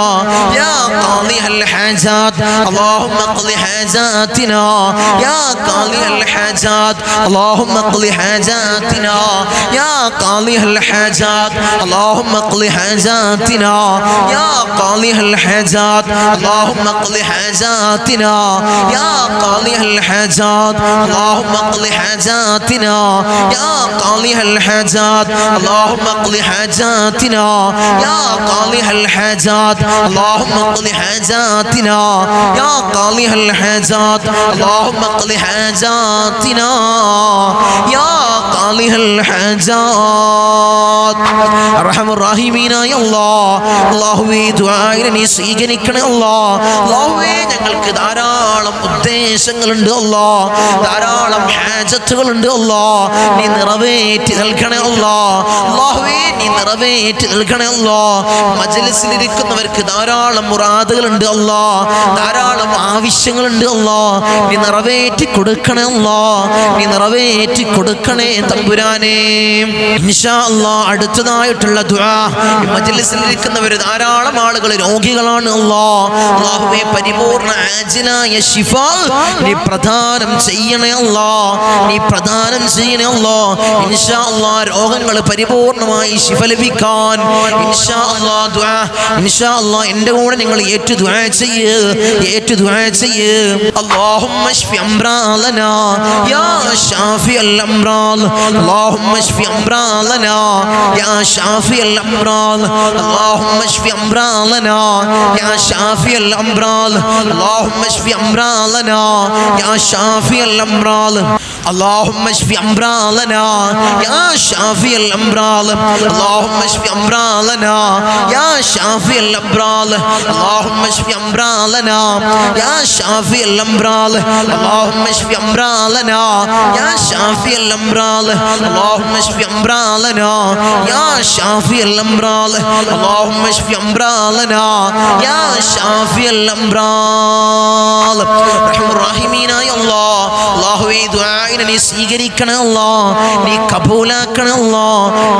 يا قاضي الحاجات اللهم اقض حاجاتنا يا قاضي الحاجات اللهم اقض حاجاتنا يا قاضي الحاجات اللهم اقض حاجاتنا يا قاضي الحاجات اللهم اقض حاجاتنا يا قاضي الحاجات اللهم اقض حاجاتنا يا قاضي الحاجات اللهم اقض حاجاتنا يا قاضي الحاجات اللهم اقض حاجاتنا يا قاضي الحاجات اللهم اقض حاجاتنا يا قاضي الحاجات അർഹമുർ റഹീമീനായ അല്ലാഹുവേ ദുആഇനെ നീ സ്വീകരിക്കണേ അല്ലാഹുവേ ഞങ്ങൾക്ക് ധാരാളം ഉദ്ദേശങ്ങളുണ്ട് ധാരാളം ഹാജത്തുകളുണ്ട് നീ നിറവേറ്റി നൽകണേ അല്ലാഹുവേ നീ നിറവേറ്റി നൽകണേ മജ്ലിസിൽ ഇരിക്കുന്നവർക്ക് ധാരാളം മുറാദുകളുണ്ട് ധാരാളം ആവശ്യങ്ങളുണ്ട് നീ നിറവേറ്റി കൊടുക്കണേ നീ നിറവേറ്റി കൊടുക്കണേ തമ്പുരാനേ ഇൻഷാ അല്ലാഹ് അടുത്തതായിട്ടുള്ള ദുആ മജ്ലിസിൽ ഇരിക്കുന്നവർ ധാരാളം ആളുകൾ രോഗികളാണ് അല്ലാഹുവേ പരിപൂർണ്ണ ആജിലായ ശിഫ നീ പ്രദാനം ചെയ്യണേ നീ പ്രദാനം ചെയ്യണേ ഇൻഷാ അല്ലാഹ് രോഗങ്ങൾ പരിപൂർണ്ണമായി ശിഫ ലഭിക്കാൻ ഇൻഷാ അല്ലാഹ് ദുആ ഇൻഷാ അല്ലാഹ് എൻ്റെ കൂടെ നിങ്ങൾ ഏറ്റു ദുആ ചെയ്യ് اللهم اشف امراضنا يا شافي الامراض اللهم اشف امراضنا يا شافي الامراض اللهم اشف امراضنا يا شافي الامراض اللهم اشف امراضنا يا شافي الامراض اللهم اشف امراضنا يا شافي الامراض اللهم اشف امراضنا يا شافي الامراض اللهم اشف امراضنا يا شافي الامراض اللهم اشف امراضنا يا شافي الامراض اللهم اشف امراضنا يا شافي الامراض اللهم اشف امراضنا يا شافي الامراض رحم الراحمين يا الله അല്ലാഹുവേ ദുആഇനെ നീ സ്വീകരിക്കണേ നീ കബൂലാക്കണേ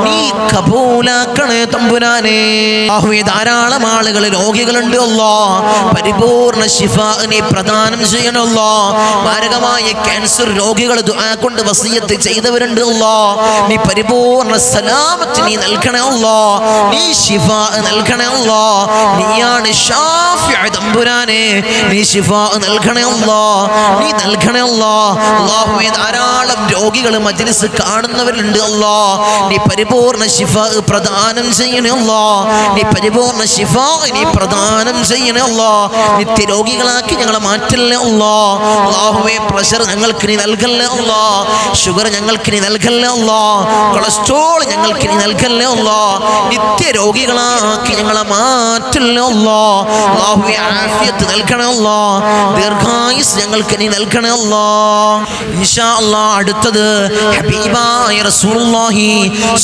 നീ കബൂലാക്കണേ തമ്പുരാനെ. അല്ലാഹുവേ ധാരാളം ആളുകൾ രോഗികളുണ്ട് അല്ലാഹ്, പരിപൂർണ്ണ ശിഫ നീ പ്രദാനം ചെയ്യണം അല്ലാഹ്. മാരകമായ ക്യാൻസർ രോഗികൾ ദുആ കൊണ്ട് വസിയത്ത് ചെയ്തവരുണ്ട് അല്ലാഹ്, നീ പരിപൂർണ്ണ സലാമത്ത് നീ നൽകണേ അല്ലാഹ്, നീ ശിഫ നൽകണേ അല്ലാഹ്. നീയാണ് ഷാഫിഉ തമ്പുരാനെ, നീ ശിഫ നൽകണേ അല്ലാഹ്, നീ നൽകണേ അല്ലാഹ്. അല്ലാഹുവേ ധാരാളം രോഗികൾ മജ്ലിസ് കാണുന്നവരുണ്ട് അല്ലാഹ്, നീ പരിപൂർണ്ണ ശിഫ പ്രദാനം ചെയ്യണേ അല്ലാഹ്, നീ പരിപൂർണ്ണ ശിഫ നീ പ്രദാനം ചെയ്യണേ അല്ലാഹ്. നിത്യരോഗികളാക്കി ഞങ്ങളെ മാറ്റല്ലേ അല്ലാഹ്. അല്ലാഹുവേ പ്രഷർ ഞങ്ങൾക്ക് നീ നൽകല്ലേ അല്ലാഹ്, ഷുഗർ ഞങ്ങൾക്ക് നീ നൽകല്ലേ അല്ലാഹ്, കൊളസ്ട്രോൾ ഞങ്ങൾക്ക് നീ നൽകല്ലേ അല്ലാഹ്. നിത്യരോഗികളാക്കി ഞങ്ങളെ മാറ്റല്ലേ അല്ലാഹ്. അല്ലാഹുവേ ആഫിയത്ത് നൽകണേ അല്ലാഹ്, ദീർഘായുസ് ഞങ്ങൾക്ക് നീ നൽകണേ അല്ലാഹ്. ഇൻഷാ അല്ലാഹ് അടുത്തത് ഹബീബായ റസൂലുള്ളാഹി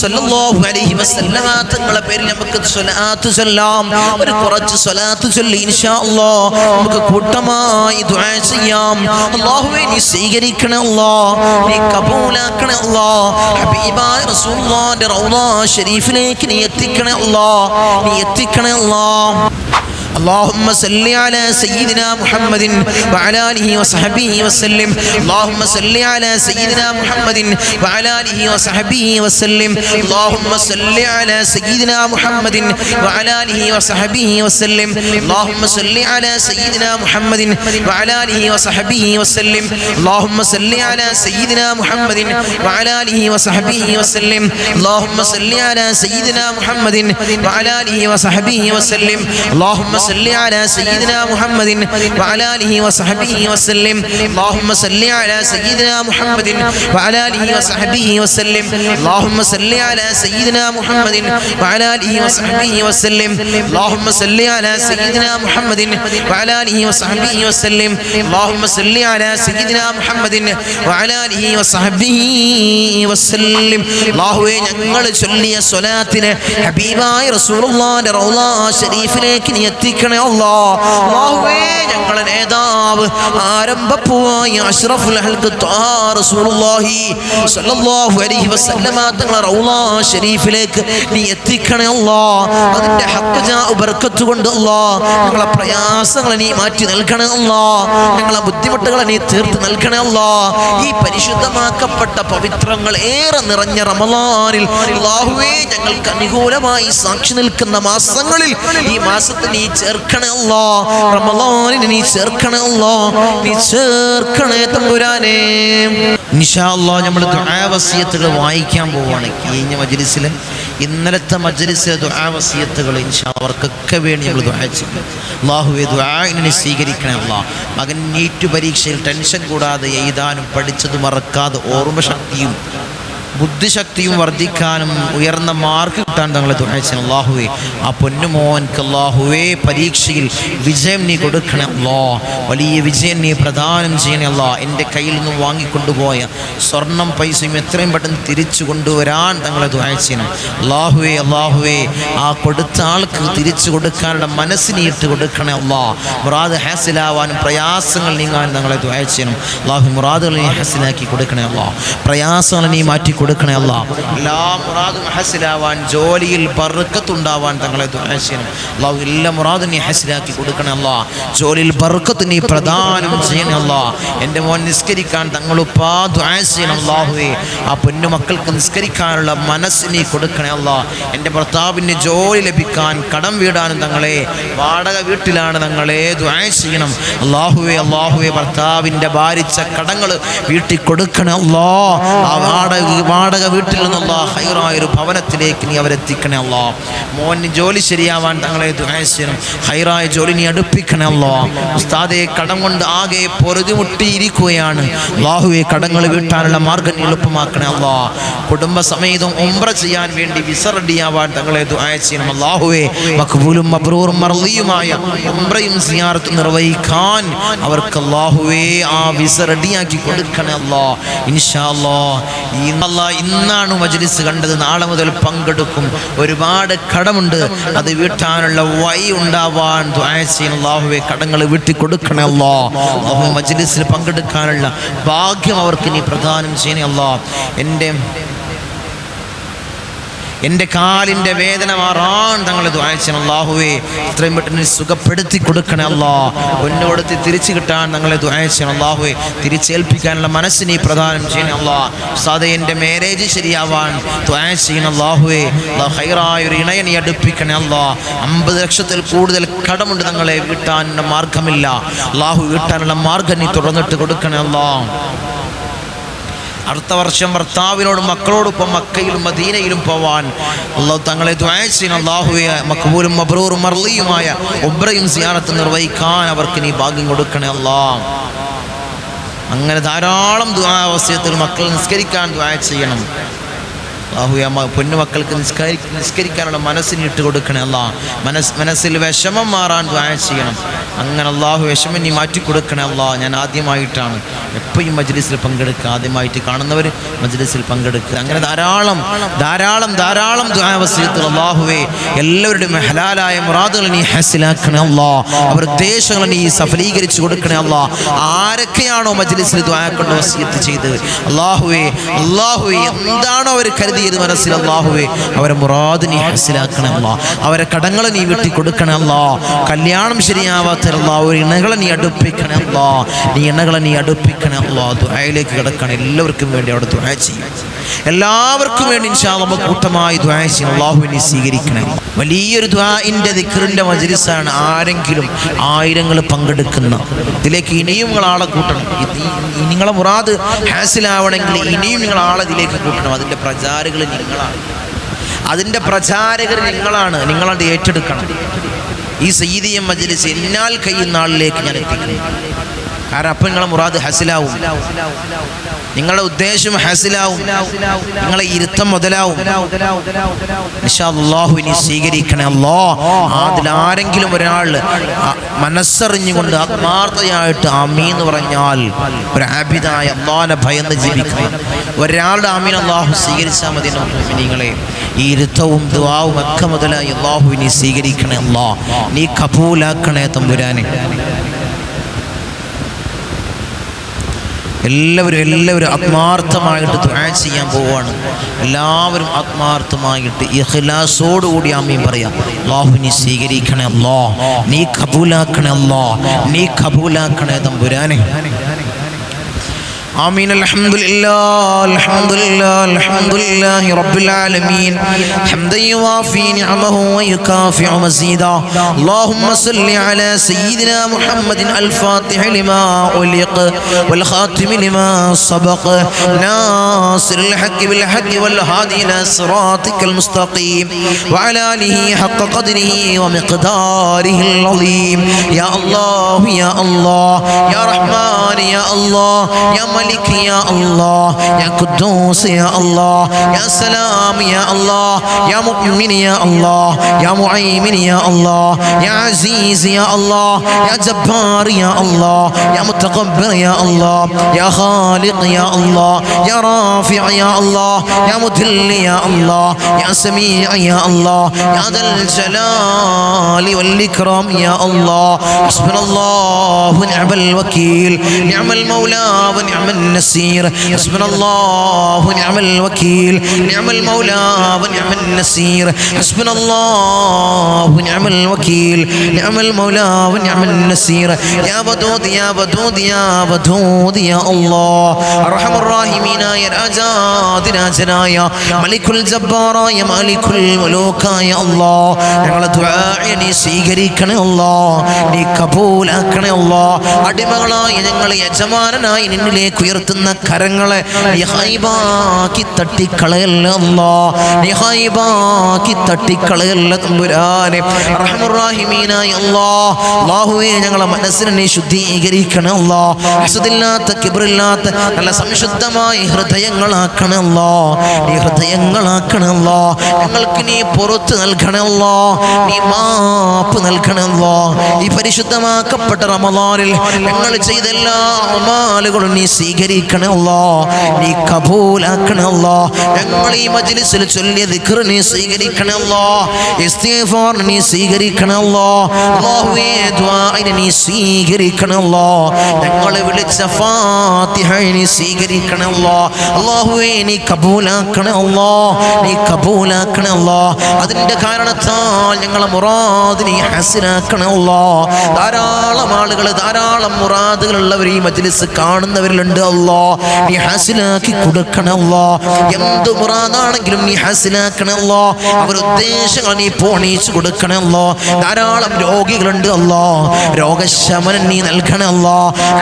സ്വല്ലല്ലാഹു അലൈഹി വസല്ലമ തങ്ങളുടെ പേരിൽ നമുക്ക് സ്വലാത്ത് ചൊല്ലാം. ഒരു കുറച്ച് സ്വലാത്ത് ചൊല്ലി ഇൻഷാ അല്ലാഹ് നമുക്ക് കൂട്ടമായി ദുആ ചെയ്യാം. അല്ലാഹുവേ നീ സ്വീകരിക്കണേ അല്ലാഹ്, നീ കബൂലാക്കണേ അല്ലാഹ്. ഹബീബായ റസൂലുള്ളാഹിന്റെ റൗള ശരീഫിലേക്ക് നീ എത്തിക്കണേ അല്ലാഹ്, നീ എത്തിക്കണേ അല്ലാഹ്. اللهم صل على سيدنا محمد وعلى آله وصحبه وسلم. اللهم صل على سيدنا محمد وعلى آله وصحبه وسلم. اللهم صل على سيدنا محمد وعلى آله وصحبه وسلم. اللهم صل على سيدنا محمد وعلى آله وصحبه وسلم. اللهم صل على سيدنا محمد وعلى آله وصحبه وسلم. اللهم صل على سيدنا محمد وعلى آله وصحبه وسلم. اللهم صل على سيدنا محمد وعلى آله وصحبه وسلم. اللهم صل على سيدنا محمد وعلى آله وصحبه وسلم. اللهم صل على سيدنا محمد وعلى آله وصحبه وسلم. اللهم صل على سيدنا محمد وعلى آله وصحبه وسلم. اللهم صل على سيدنا محمد وعلى آله وصحبه وسلم. അല്ലാഹുവേ ഞങ്ങൾ ചൊല്ലിയ സ്വലാത്തിനെ ഹബീബായ റസൂലുള്ളാഹിന്റെ റൗള ശരീഫിലേക്ക് നീ എത്തിക്കണേ അല്ലാഹ്. അല്ലാഹുവേ ഞങ്ങളുടെ നേതാവ് ആരംഭപ്പൂവായ അഷ്റഫുൽ ഹൽഖ് ത്വാഹ റസൂലുള്ളാഹി സ്വല്ലല്ലാഹു അലൈഹി വസല്ലമ തങ്ങളുടെ റൗള ശരീഫിലേക്ക് നീ എത്തിക്കണേ അല്ലാഹ്. അതിന്റെ ഹഖ് ജാ ബർക്കത്ത് കൊണ്ട് അല്ലാഹ് ഞങ്ങളുടെ പ്രയാസങ്ങളെ നീ മാറ്റി നൽകണേ അല്ലാഹ്, ഞങ്ങളുടെ ബുദ്ധിമുട്ടുകളെ നീ തീർത്ത് നൽകണേ അല്ലാഹ്. ഈ പരിശുദ്ധമാക്കപ്പെട്ട പവിത്രങ്ങൾ ഏറെ നിറഞ്ഞ റമളാനിൽ അല്ലാഹുവേ ഞങ്ങൾക്ക് അനുകൂലമായി സാക്ഷി നിൽക്കുന്ന മാസങ്ങളിൽ ഈ മാസത്തെ നീ ചേർക്കണേ അല്ലാഹ്, റമളാനിൽ നീ ചേർക്കണേ അല്ലാഹ്, നീ ചേർക്കണേ തമ്പുരാനെ. ഇൻഷാ അല്ലാഹ് നമ്മൾ ദുആ വസിയത്തുകൾ വായിക്കാൻ പോവാണ്. കഴിഞ്ഞ മജ്ലിസിലെ ഇന്നലത്തെ മജ്ലിസിലെ ദുആ വസിയത്തുകൾ ഇൻഷാ അവർക്കൊക്കെ വേണ്ടി നമ്മൾ ദുആ ചെയ്യും. അല്ലാഹുവേ ദുആഇനെ സ്വീകരിക്കണേ അല്ലാഹ്. മകൻ നീറ്റ് പരീക്ഷയിൽ ടെൻഷൻ കൂടാതെ എഴുതാനും പഠിച്ചത് മറക്കാതെ ഓർമ്മ ശക്തിയും ബുദ്ധിശക്തിയും വർദ്ധിക്കാനും ഉയർന്ന മാർക്ക് കിട്ടാൻ തങ്ങളെ ദുആ ചെയ്യണം. അല്ലാഹുവേ ആ പൊന്നുമോൻക്ക് അല്ലാഹുവേ പരീക്ഷയിൽ വിജയം നീ കൊടുക്കണേ അല്ലാഹ്, വലിയ വിജയം നീ പ്രദാനം ചെയ്യണേ അല്ലാഹ്. എൻ്റെ കയ്യിൽ നിന്ന് വാങ്ങിക്കൊണ്ടുപോയ സ്വർണം പൈസയും എത്രയും പെട്ടെന്ന് തിരിച്ചു കൊണ്ടുവരാൻ തങ്ങളെ ദുആ ചെയ്യണം. അല്ലാഹുവേ അല്ലാഹുവേ ആ കൊടുത്ത ആൾക്ക് തിരിച്ചു കൊടുക്കാനുള്ള മനസ്സിനെ ഇട്ട് കൊടുക്കണേ അല്ലാഹ്. മുറാദ് ഹാസിലാവാനും പ്രയാസങ്ങൾ നീങ്ങാൻ തങ്ങളെ ദുആ ചെയ്യണം. അല്ലാഹു മുറാദുകൾ നീ ഹാസിലാക്കി കൊടുക്കണേ അല്ലാഹ്, പ്രയാസങ്ങൾ നീ മാറ്റി കൊടുക്കണേ അല്ലാഹ്. എല്ലാ മുറാദും ഹാസിലാവാൻ ജോലിയിൽ ബർക്കത്തുണ്ടാവാൻ തങ്ങളെ ദുആ ചെയ്യണം. അല്ലാഹു എല്ലാ മുറാദും നീ ഹാസിലാക്കി കൊടുക്കണേ അല്ലാഹ്, ജോലിയിൽ ബർക്കത്ത് നീ പ്രദാനം ചെയ്യണേ അല്ലാഹ്. എൻ്റെ മോൻ നിസ്കരിക്കാൻ തങ്ങളുപ്പാ ദുആ ചെയ്യണം. അല്ലാഹുവേ ആ പൊന്നു മക്കൾക്ക് നിസ്കരിക്കാനുള്ള മനസ്സ് നീ കൊടുക്കണേ അല്ലാഹ്. എൻ്റെ ഭർത്താവിന് ജോലി ലഭിക്കാൻ കടം വീടാനും തങ്ങളെ വാടക വീട്ടിലാണ് തങ്ങളെ ദുആ ചെയ്യണം. അല്ലാഹുവേ അല്ലാഹുവേ ഭർത്താവിൻ്റെ ഭാരിച്ച കടങ്ങൾ വീട്ടിൽ കൊടുക്കണേ അല്ലാഹ്. ആ വാടക വീട്ടിൽ നിന്നുള്ള ഹൈറായൊരു ഭവനത്തിലേക്ക് നീ അവരെത്തിക്കണേ അല്ലാഹ്. മോന് ജോലി ശരിയാവാൻ തങ്ങളെ ദുആ ചെയ്യണം. ഹൈറായ ജോലി നീ അടുപ്പിക്കണേ അല്ലാഹ്. ഉസ്താദെ കടം കൊണ്ട് ആകെ പൊറുതിമുട്ടിയിരിക്കുകയാണ്. അല്ലാഹുവേ കടങ്ങൾ വീട്ടാനുള്ള മാർഗ്ഗം എളുപ്പമാക്കണേ അല്ലാഹ്. കുടുംബസമേതം ഉംറ ചെയ്യാൻ വേണ്ടി വിസ റെഡിയാവാൻ തങ്ങളെ ദുആ ചെയ്യണം. അല്ലാഹുവേ മഖ്ബൂലും മബ്റൂറും മർളിയുമായ ഉംറയും സിയാറത്തും നിർവഹിക്കാൻ അവർക്ക് അല്ലാഹുവേ ആ വിസ റെഡിയാക്കി കൊടുക്കണേ അല്ലാഹ്. ഇൻഷാ അല്ലാഹ് ഇന്നാണ് മജ്ലിസ് കണ്ടത്, നാളെ മുതൽ പങ്കെടുക്കും. ഒരുപാട് കടമുണ്ട്, അത് വീട്ടാനുള്ള വഴി ഉണ്ടാവാൻ ദുആ ചെയ്യണം. അല്ലാഹുവേ കടങ്ങൾ വീട്ടി കൊടുക്കണേ അല്ലാഹ്. അല്ലാഹു മജ്ലിസിൽ പങ്കെടുക്കാനുള്ള ഭാഗ്യം അവർക്ക് നീ പ്രദാനം ചെയ്യണേ അല്ലാഹ്. എൻ്റെ കാലിൻ്റെ വേദന മാറാൻ തങ്ങളെ ദുആ ചെയ്യണം അല്ലാഹുവേ. എത്രയും പെട്ടെന്ന് സുഖപ്പെടുത്തി കൊടുക്കണേ അല്ലാ. പൊന്നുകൊടുത്ത് തിരിച്ചു കിട്ടാൻ തങ്ങളെ ദുആ ചെയ്യണം അല്ലാഹുവേ. തിരിച്ചേൽപ്പിക്കാനുള്ള മനസ്സിനെ നീ പ്രദാനം ചെയ്യണം അല്ലാ. സാദേ എൻ്റെ മാരേജ് ശരിയാവാൻ ദുആ ചെയ്യണം അല്ലാഹുവേ. ഹൈറായ ഒരു ഇണയെ നീ അടുപ്പിക്കണേ അല്ലാ. 50 ലക്ഷത്തിൽ കൂടുതൽ കടമുണ്ട് തങ്ങളെ, വീട്ടാനുള്ള മാർഗമില്ല അല്ലാഹു. വീട്ടാനുള്ള മാർഗം നീ തുറന്നിട്ട് കൊടുക്കണേ അല്ലാ. അടുത്ത വർഷം ഭർത്താവിനോടും മക്കളോടൊപ്പം മക്കയിലും മദീനയിലും പോവാൻ അല്ലാഹു തങ്ങളെ ദുആ ചെയ്യണം അല്ലാഹുവേ. മഖ്ബൂലും മബ്റൂറും മർളിയുമായ ഉംറയും സിയാറത്തും നിർവഹിക്കാൻ അവർക്ക് നീ ഭാഗ്യം കൊടുക്കണേ അല്ലാ. അങ്ങനെ ധാരാളം ദുആ വസിയത്തുൽ മക്കൾ നിസ്കരിക്കാൻ ദുആ ചെയ്യണം അല്ലാഹുവേ. പൊന്നുമക്കൾക്ക് നിസ്കരിക്കാനുള്ള മനസ്സിന് ഇട്ട് കൊടുക്കണേ അല്ലാ. മനസ്സിൽ വിഷമം മാറാൻ ദുആ ചെയ്യണം. അങ്ങനെ അല്ലാഹു വിഷമം നീ മാറ്റി കൊടുക്കണേ അല്ലാ. ഞാൻ ആദ്യമായിട്ടാണ് എപ്പോഴും മജ്ലിസിൽ പങ്കെടുക്കുക, ആദ്യമായിട്ട് കാണുന്നവർ മജ്ലിസിൽ പങ്കെടുക്കുക. അങ്ങനെ ധാരാളം ധാരാളം ധാരാളം ദുആ വസിയത്തുൽ അല്ലാഹുവേ. എല്ലാവരുടെയും ഹലാലായ മുറാദുകൾ നീ ഹാസിലാക്കണേ അല്ലാ. അവരുടെ ഉദ്ദേശങ്ങൾ നീ സഫലീകരിച്ചു കൊടുക്കണേ അല്ലാ. ആരൊക്കെയാണോ മജ്ലിസിൽ ദുആ കൊണ്ട് വസിയത്ത് ചെയ്തത് അല്ലാഹുവേ, അല്ലാഹുവേ എന്താണോ അവർ കരുതിയത് മനസ്സിൽ അല്ലാഹുവേ, അവരെ മുറാദ് നീ ഹാസിലാക്കണേ അല്ലാ. അവരെ കടങ്ങൾ നീ വെട്ടി കൊടുക്കണേ അല്ലാ. കല്യാണം ശരിയാവാത്ത ഒരു ഇണകളെ നീ അടുപ്പിക്കണേ അല്ലാ. നീ ഇണകളെ നീ അടുപ്പിക്കണേ അല്ലാ. ദുആയിലേക്ക് കിടക്കണം. എല്ലാവർക്കും വേണ്ടി അവിടെ ദുആ ചെയ്യും. എല്ലാവർക്കും വേണ്ടി ഇൻഷാ അല്ലാഹ് നമുക്ക് കൂട്ടമായി ദുആ ചെയ്യണം. അല്ലാഹു നീ സ്വീകരിക്കണേ. വലിയൊരു ദുആഇന്റെ ദിക്റിന്റെ മജ്ലിസാണ്. ആരെങ്കിലും ആയിരങ്ങൾ പങ്കെടുക്കുന്ന ഇതിലേക്ക് ഇനിയും നിങ്ങൾ ആളെ കൂട്ടണം. നിങ്ങളെ മുറാദ് ഹാസിലാവണമെങ്കിൽ ഇനിയും നിങ്ങൾ ആളെ ഇതിലേക്ക് കൂട്ടണം. അതിൻ്റെ പ്രചാരകൾ നിങ്ങളാണ്, അതിൻ്റെ പ്രചാരകർ നിങ്ങളാണ്. നിങ്ങളത് ഏറ്റെടുക്കണം. ഈ സയ്യിദിയ മജ്ലിസ് എന്നാൽ കഴിയുന്ന ആളിലേക്ക് ഞാൻ എത്തിക്കുന്നു. കാരണം അപ്പം നിങ്ങളെ മുറാദ് ഹസിലാവും, നിങ്ങളുടെ ഉദ്ദേശം ഹസിലാവും, നിങ്ങളെ ഇരുത്തം മുതലാവും. ഇൻഷാ അല്ലാഹു ഇനി സ്വീകരിക്കണേ അല്ലാ. അതിലാരെങ്കിലും ഒരാൾ മനസ്സറിഞ്ഞുകൊണ്ട് ആത്മാർത്ഥയായിട്ട് ആമീൻ എന്ന് പറഞ്ഞാൽ ഒരു ആബിദായ അല്ലാഹുവിനെ ഭയന്ന് ജീവിക്കണം. ഒരാളുടെ ആമീൻ അല്ലാഹു സ്വീകരിച്ചാൽ മതി. നിങ്ങളെ ഈ ഇരുത്തവും ദുആവും ഒക്കെ മുതലായി അല്ലാഹു ഇനി സ്വീകരിക്കണേ അല്ലാ. നീ കബൂലാക്കണേ തമ്പുരാനെ. എല്ലാവരും ആത്മാർത്ഥമായിട്ട് ദുആ ചെയ്യാൻ പോവുകയാണ്. എല്ലാവരും ആത്മാർത്ഥമായിട്ട് ഇഖ്ലാസോടുകൂടി ആമീൻ പറയാം. അല്ലാഹു നീ സ്വീകരിക്കണേ അല്ലാ. നീ കബൂലാക്കണേ അല്ലാ. നീ കബൂലാക്കണേ തമ്പുരാനെ. آمين. الحمد لله رب العالمين حمدا يوافي نعمه ويكافئ مزيدا. اللهم صل على سيدنا محمد الفاتح لما أغلق والخاتم لما سبق ناصر الحق بالحق والهادي إلى صراطك المستقيم وعلى آله حق قدره ومقداره العظيم. يا الله يا الله يا رحمن يا الله يا ملك يا الله يا قدوس يا الله يا سلام يا الله يا مؤمن يا الله يا معيمن يا الله يا عزيز يا الله يا جبار يا الله يا متكبر يا الله يا خالق يا الله يا رافع يا الله يا مذل يا الله يا سميع يا الله يا ذا الجلال والإكرام يا الله. حسبنا الله ونعم الوكيل نعم المولى ونعم النصير. حسبنا الله ونعم الوكيل نعم المولى ونعم النصير. حسبنا الله ونعم الوكيل نعم المولى ونعم النصير. يا ودود يا ودود يا ودود يا الله أرحم الراحمين يا راجاد راجനായ മലിക്കുൽ ജബ്ബാറ യ മാലിക്കുൽ മുലൂക യ അല്ലാഹ് ഞങ്ങളുടെ ദുആ നീ സ്വീകരിക്കണേ അല്ലാഹ്. നീ കബൂലാക്കണേ അല്ലാഹ്. അടിമകളായ ഞങ്ങളെ യജമാനനായി നിന്നിലേക്ക് ഉയർത്തുന്ന കരങ്ങളെ നീ ഹൈബാക്കി തട്ടിക്കളയല്ല അല്ലാഹ്. നീ ഹൈബാക്കി തട്ടിക്കളയല്ല തമ്പുരാനെ. റഹ്മാനുർ റഹീമീനായ അല്ലാഹ് അല്ലാഹുവേ ഞങ്ങളുടെ മനസ്സിനെ നീ ശുദ്ധീകരിക്കണേ അല്ലാഹ്. ഹസദില്ലാത്ത കിബ്റില്ലാത്ത നല്ല സംശുദ്ധമായ ഹൃദയങ്ങളാക്കണേ അല്ലാഹ്. നീ ഹൃദയങ്ങളാക്കണേ അല്ലാഹ്. ഞങ്ങൾക്ക് നീ പുറത്ത് നൽകണേ അല്ലാഹ്. നീ മാപ്പ് നൽകണമല്ലോ. ഈ പരിശുദ്ധമാക്കപ്പെട്ട റമളാനിൽ ഞങ്ങൾ ചെയ്ത എല്ലാ അമാലുകളും നീ സ്വീകരിക്കണമല്ലോ, നീ കബൂലാക്കണമല്ലോ. ഞങ്ങൾ ഈ മജ്ലിസിൽ ചൊല്ലിയ ദിക്ർ നീ സ്വീകരിക്കണമല്ലോ, ഇസ്തിഗ്ഫാർ നീ സ്വീകരിക്കണമല്ലോ. അല്ലാഹുവേ ദുആഇനെ നീ സ്വീകരിക്കണമല്ലോ. ഞങ്ങൾ വിളിച്ച ഫാത്തിഹ നീ സ്വീകരിക്കണമല്ലോ. അല്ലാഹുവേ നീ കബൂലാക്കണമല്ലോ, നീ കബൂലാക്കണമല്ലോ. അതിൻ്റെ കാരണത്താൽ ഞങ്ങളെ മുറാദ് നീ ഹസനാക്കണമല്ലോ. ധാരാളം ആളുകൾ, ധാരാളം മുറാദുകളുള്ളവർ ഈ മജ്ലിസ് കാണുന്നവരിലുണ്ട്. അല്ലാ നീ ഹസനാക്കി കൊടുക്കണമല്ലോ. എന്ത് മുറാദാണെങ്കിലും നീ ഹസനാക്കണമല്ലോ. അവരുടെ ഉദ്ദേശങ്ങൾ നീ പൂർണ്ണീച്ചു കൊടുക്കണമല്ലോ. ധാരാളം രോഗികളുണ്ട്. അല്ലാ രോഗശമനം നീ നൽകണമല്ലോ.